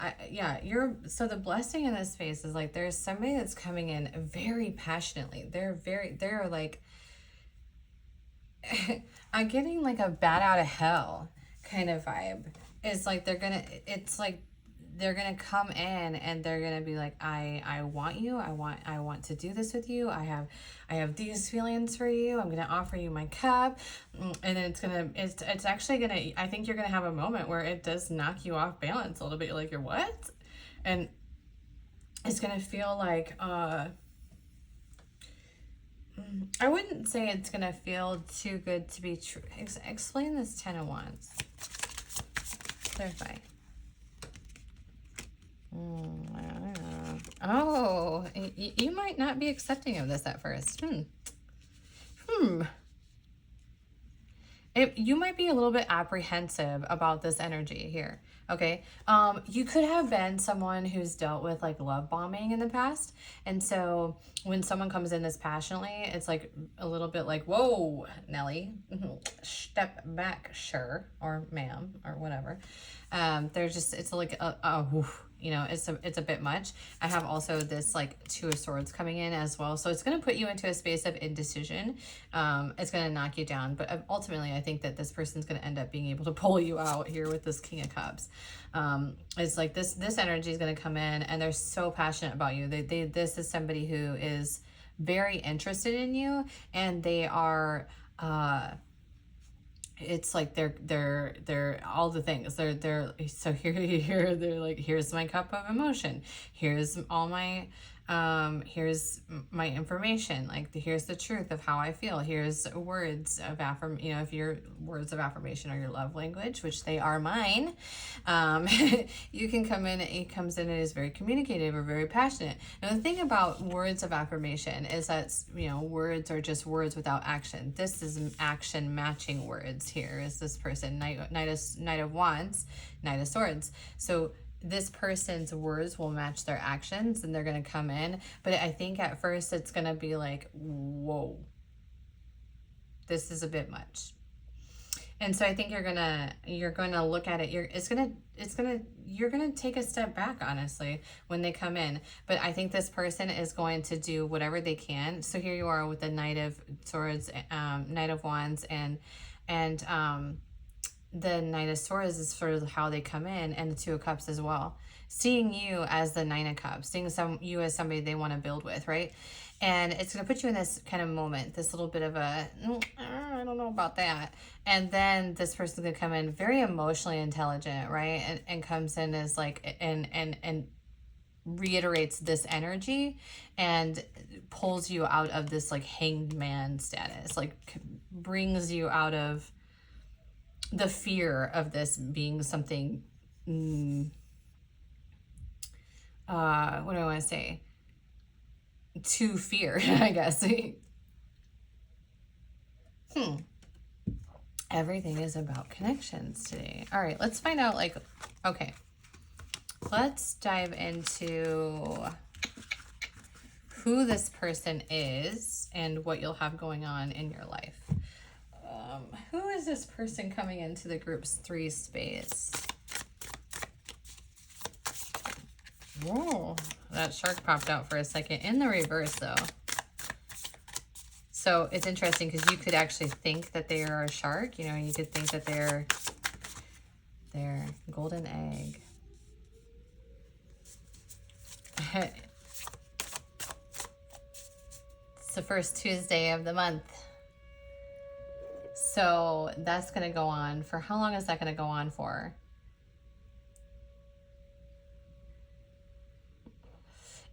so the blessing in this space is like, there's somebody that's coming in very passionately. They're like, I'm getting like a bat out of hell kind of vibe. It's like they're gonna come in and they're gonna be like, I want you. I want to do this with you. I have these feelings for you. I'm gonna offer you my cup. And then it's actually gonna, I think you're gonna have a moment where it does knock you off balance a little bit. Like, you're what? And it's gonna feel like, I wouldn't say it's gonna feel too good to be true. Explain this 10 of Wands. Clarify. Oh, you might not be accepting of this at first. You might be a little bit apprehensive about this energy here. Okay. You could have been someone who's dealt with like love bombing in the past. And so when someone comes in this passionately, it's like a little bit like, whoa, Nelly, step back, sure, or ma'am, or whatever. They're just, it's like you know, it's a bit much. I have also this like Two of Swords coming in as well. So it's going to put you into a space of indecision. It's going to knock you down. But ultimately, I think that this person's going to end up being able to pull you out here with this King of Cups. It's like this energy is going to come in and they're so passionate about you. This is somebody who is very interested in you, and they are, it's like they're all the things. They're so here they're like, here's my cup of emotion, here's all my here's my information, like here's the truth of how I feel, here's words of affirmation. You know, if your words of affirmation are your love language, which they are mine, you can come in, it comes in and is very communicative or very passionate. Now the thing about words of affirmation is that, you know, words are just words without action. This is action matching words. Here is this person, Knight of Wands, Knight of Swords. So this person's words will match their actions and they're going to come in. But I think at first it's going to be like, whoa, this is a bit much. And so I think you're going to look at it. You're going to take a step back, honestly, when they come in. But I think this person is going to do whatever they can. So here you are with the Knight of Swords, Knight of Wands, and the Knight of Swords is sort of how they come in, and the Two of Cups as well. Seeing you as the Nine of Cups, seeing you as somebody they want to build with, right? And it's going to put you in this kind of moment, this little bit of a, I don't know about that. And then this person's going to come in very emotionally intelligent, right? And comes in as like, and reiterates this energy and pulls you out of this like hanged man status, like brings you out of the fear of this being something, what do I want to say? To fear, I guess. Everything is about connections today. All right, let's find out, like, okay. Let's dive into who this person is and what you'll have going on in your life. Who is this person coming into the group's 3 space? Whoa, that shark popped out for a second. In the reverse, though. So it's interesting because you could actually think that they are a shark. You know, you could think that they're golden egg. It's the first Tuesday of the month. So that's going to go on for, how long is that going to go on for?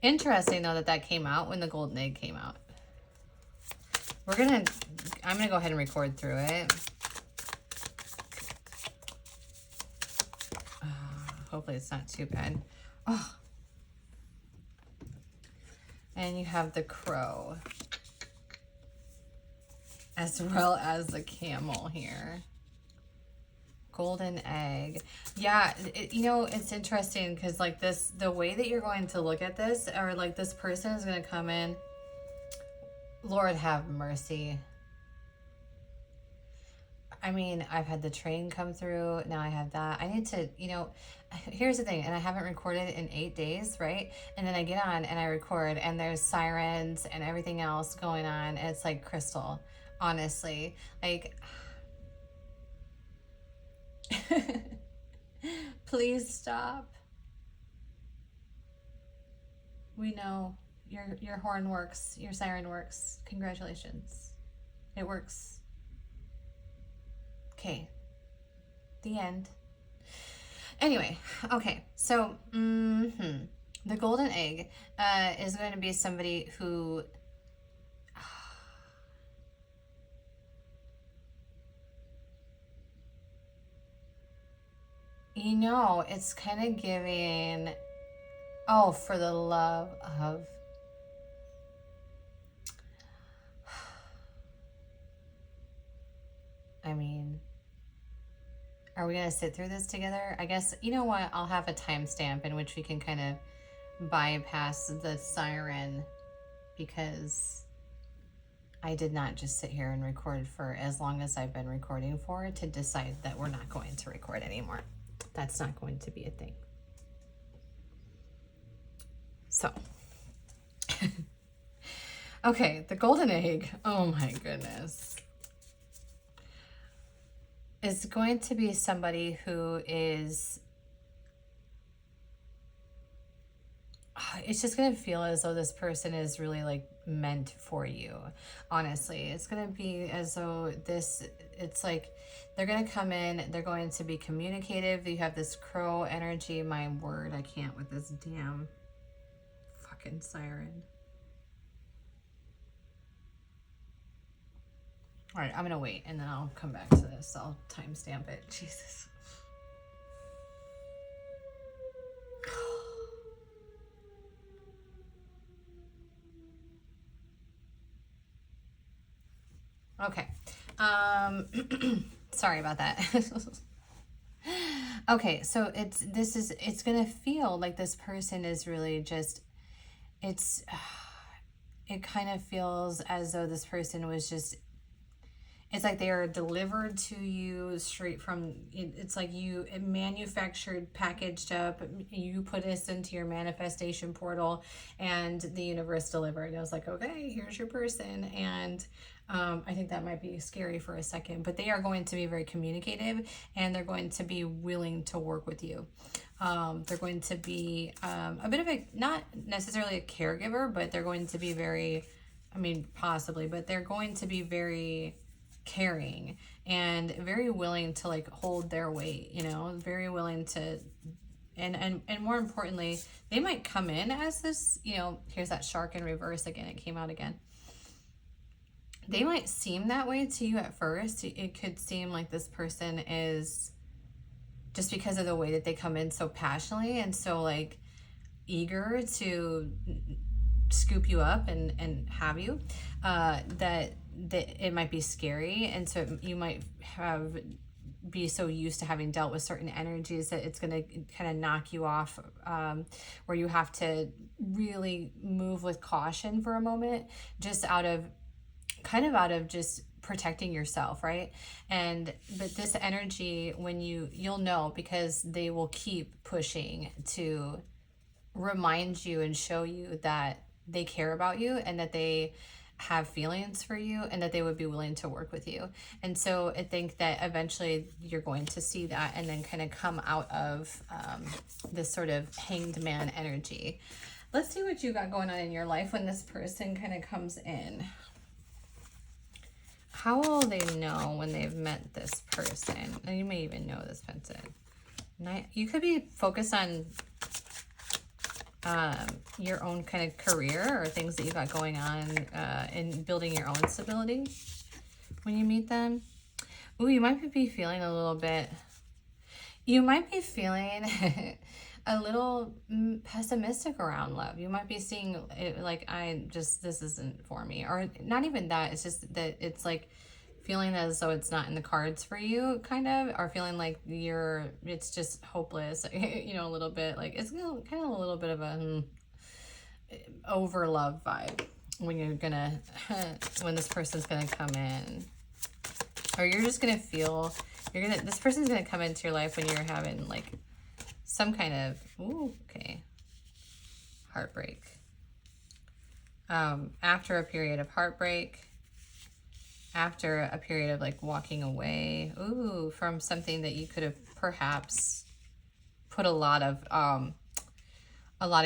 Interesting though that came out when the golden egg came out. I'm going to go ahead and record through it. Hopefully it's not too bad. Oh. And you have the crow, as well as the camel here. Golden egg. Yeah, you know, it's interesting because like this, the way that you're going to look at this, or like this person is going to come in, Lord have mercy. I mean, I've had the train come through. Now I have that. I need to, you know, here's the thing. And I haven't recorded in 8 days, right? And then I get on and I record and there's sirens and everything else going on. And it's like crystal, honestly. Like, please stop. We know your horn works. Your siren works. Congratulations. It works. Okay, the end. Anyway, okay, so the golden egg is going to be somebody who you know, it's kind of giving, oh, for the love of, I mean, Are we going to sit through this together? I guess, you know what? I'll have a timestamp in which we can kind of bypass the siren, because I did not just sit here and record for as long as I've been recording for to decide that we're not going to record anymore. That's not going to be a thing. So, okay, the golden egg, oh my goodness, is going to be somebody who is, it's just going to feel as though this person is really like meant for you. Honestly, it's going to be as though this, it's like they're going to come in, they're going to be communicative. You have this crow energy. My word, I can't with this damn fucking siren. All right, I'm going to wait and then I'll come back to this. I'll timestamp it. Jesus. Okay. Sorry about that. Okay, so it's gonna feel like this person is really just, it kind of feels as though this person was just, it's like they are delivered to you straight from, it's like you manufactured, packaged up, you put this into your manifestation portal and the universe delivered. I was like, okay, here's your person. And I think that might be scary for a second, but they are going to be very communicative and they're going to be willing to work with you. They're going to be a bit of a, not necessarily a caregiver, but they're going to be very, I mean, possibly, but they're going to be very caring and very willing to like hold their weight, you know, very willing to, and more importantly, they might come in as this, you know, here's that shark in reverse again, it came out again. They might seem that way to you at first. It could seem like this person is, just because of the way that they come in so passionately and so like eager to scoop you up and have you, that it might be scary. And so you might be so used to having dealt with certain energies that it's going to kind of knock you off, where you have to really move with caution for a moment, just out of just protecting yourself, right? But this energy, when you'll know, because they will keep pushing to remind you and show you that they care about you and that they have feelings for you and that they would be willing to work with you. And so I think that eventually you're going to see that and then kind of come out of this sort of hanged man energy. Let's see what you got going on in your life when this person kind of comes in. How will they know when they've met this person? And you may even know this person. You could be focused on your own kind of career or things that you got going on in building your own stability when you meet them. Ooh, you might be feeling a little bit, you might be feeling a little pessimistic around love. You might be seeing it like, this isn't for me. Or not even that, it's just that it's like feeling as though it's not in the cards for you, kind of, or feeling like it's just hopeless, you know, a little bit like it's kind of a little bit of a over love vibe when when this person's gonna come in, or you're just gonna feel, this person's gonna come into your life when you're having like some kind of, heartbreak. After a period of heartbreak, after a period of like walking away, from something that you could have perhaps put a lot of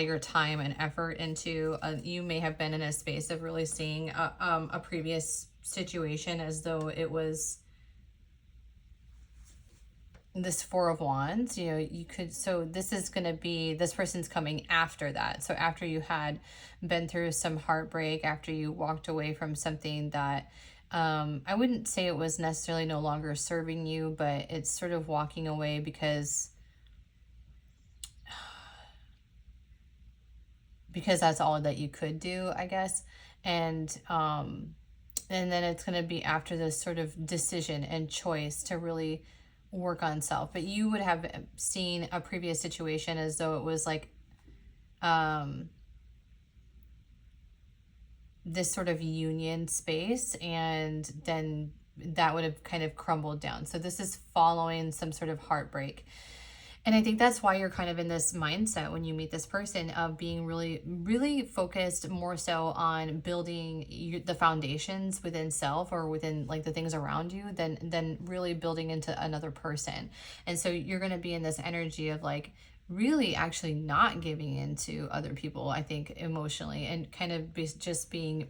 your time and effort into. You may have been in a space of really seeing a previous situation as though it was this Four of Wands, you know, you could, so this is going to be, this person's coming after that. So after you had been through some heartbreak, after you walked away from something that, I wouldn't say it was necessarily no longer serving you, but it's sort of walking away because that's all that you could do, I guess. And then it's going to be after this sort of decision and choice to really work on self, but you would have seen a previous situation as though it was like this sort of union space, and then that would have kind of crumbled down. So this is following some sort of heartbreak. And I think that's why you're kind of in this mindset when you meet this person of being really, really focused more so on building the foundations within self or within like the things around you than really building into another person. And so you're going to be in this energy of like really actually not giving into other people, I think, emotionally, and kind of just being,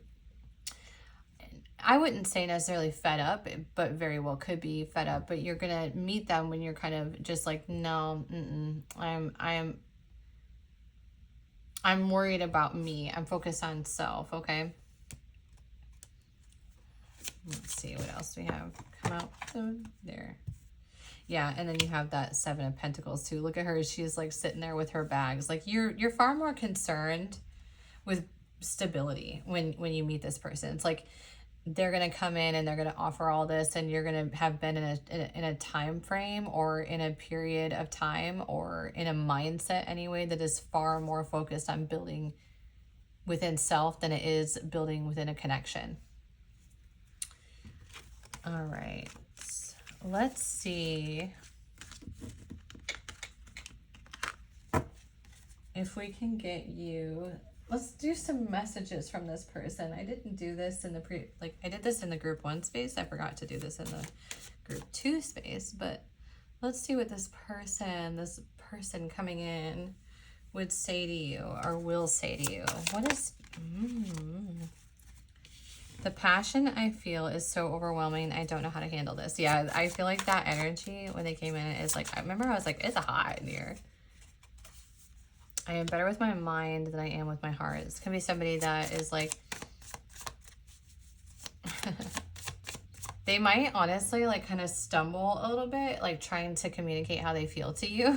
I wouldn't say necessarily fed up, but very well could be fed up. But you're gonna meet them when you're kind of just like, no, I'm worried about me. I'm focused on self. Okay. Let's see what else we have come out. So there. Yeah, and then you have that Seven of Pentacles too. Look at her; she's like sitting there with her bags. Like you're far more concerned with stability when you meet this person. It's like they're going to come in and they're going to offer all this, and you're going to have been in a time frame or in a period of time or in a mindset anyway that is far more focused on building within self than it is building within a connection. All right, let's see if we can get you. Let's do some messages from this person. I didn't do this in the I did this in the group 1 space. I forgot to do this in the group 2 space, but let's see what this person coming in would say to you or will say to you. What is, the passion I feel is so overwhelming. I don't know how to handle this. Yeah, I feel like that energy when they came in is like, I remember I was like, it's hot in here. I am better with my mind than I am with my heart. It's going to be somebody that is like, they might honestly like kind of stumble a little bit, like trying to communicate how they feel to you.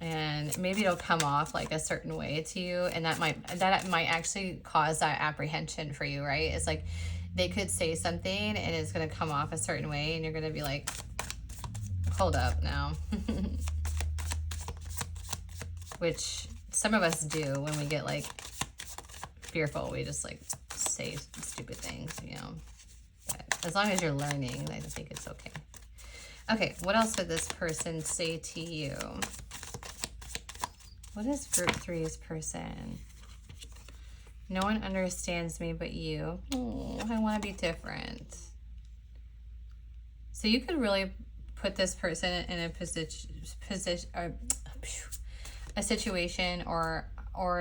And maybe it'll come off like a certain way to you. And that might actually cause that apprehension for you, right? It's like they could say something and it's going to come off a certain way. And you're going to be like, hold up now. Which some of us do when we get like fearful. We just like say stupid things, you know. But as long as you're learning, I think it's okay. Okay, what else would this person say to you? What is group 3's person? No one understands me but you. Oh, I want to be different. So you could really put this person in a situation, or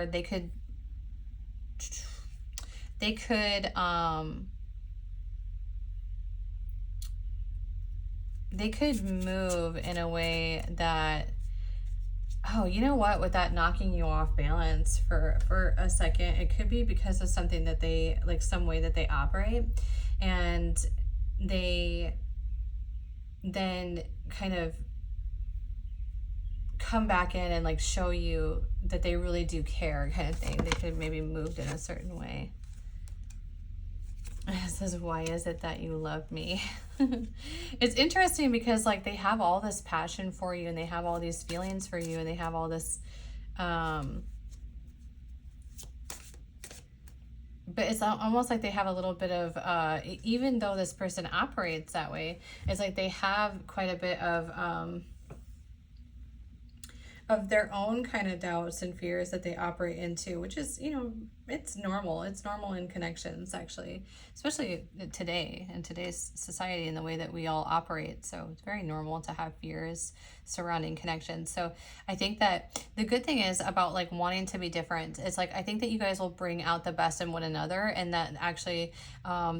they could move in a way that, oh, you know what, with that knocking you off balance for a second, it could be because of something that they, like some way that they operate, and they then kind of come back in and like show you that they really do care, kind of thing. They could have maybe moved in a certain way. It says, why is it that you love me? It's interesting because like they have all this passion for you, and they have all these feelings for you, and they have all this but it's almost like they have a little bit of even though this person operates that way, it's like they have quite a bit of their own kind of doubts and fears that they operate into, which is, you know, it's normal. It's normal in connections, actually, especially today, in today's society and the way that we all operate. So it's very normal to have fears surrounding connections. So I think that the good thing is about like wanting to be different. It's like, I think that you guys will bring out the best in one another, and that actually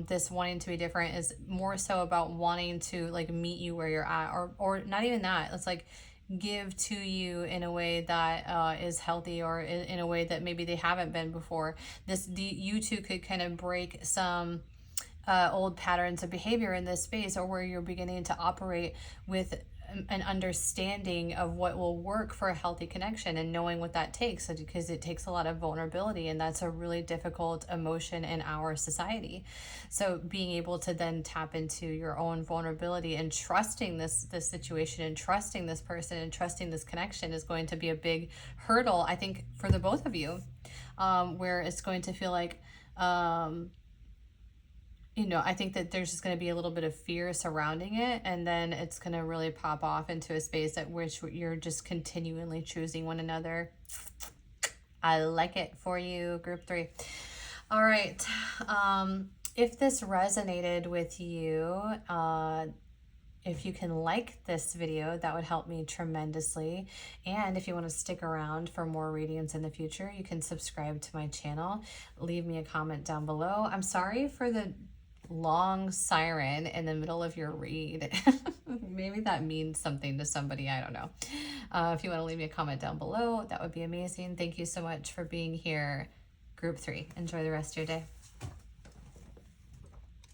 this wanting to be different is more so about wanting to like meet you where you're at, or not even that. It's like, give to you in a way that is healthy, or in a way that maybe they haven't been before. You two could kind of break some old patterns of behavior in this space, or where you're beginning to operate with an understanding of what will work for a healthy connection, and knowing what that takes, because it takes a lot of vulnerability, and that's a really difficult emotion in our society. So being able to then tap into your own vulnerability and trusting this situation, and trusting this person, and trusting this connection is going to be a big hurdle, I think, for the both of you, where it's going to feel like, I think that there's just going to be a little bit of fear surrounding it, and then it's going to really pop off into a space at which you're just continually choosing one another. I like it for you, group 3. All right. If this resonated with you, if you can like this video, that would help me tremendously. And if you want to stick around for more readings in the future, you can subscribe to my channel. Leave me a comment down below. I'm sorry for the long siren in the middle of your read. Maybe that means something to somebody, I don't know. If you want to leave me a comment down below, that would be amazing. Thank you so much for being here, group 3. Enjoy the rest of your day.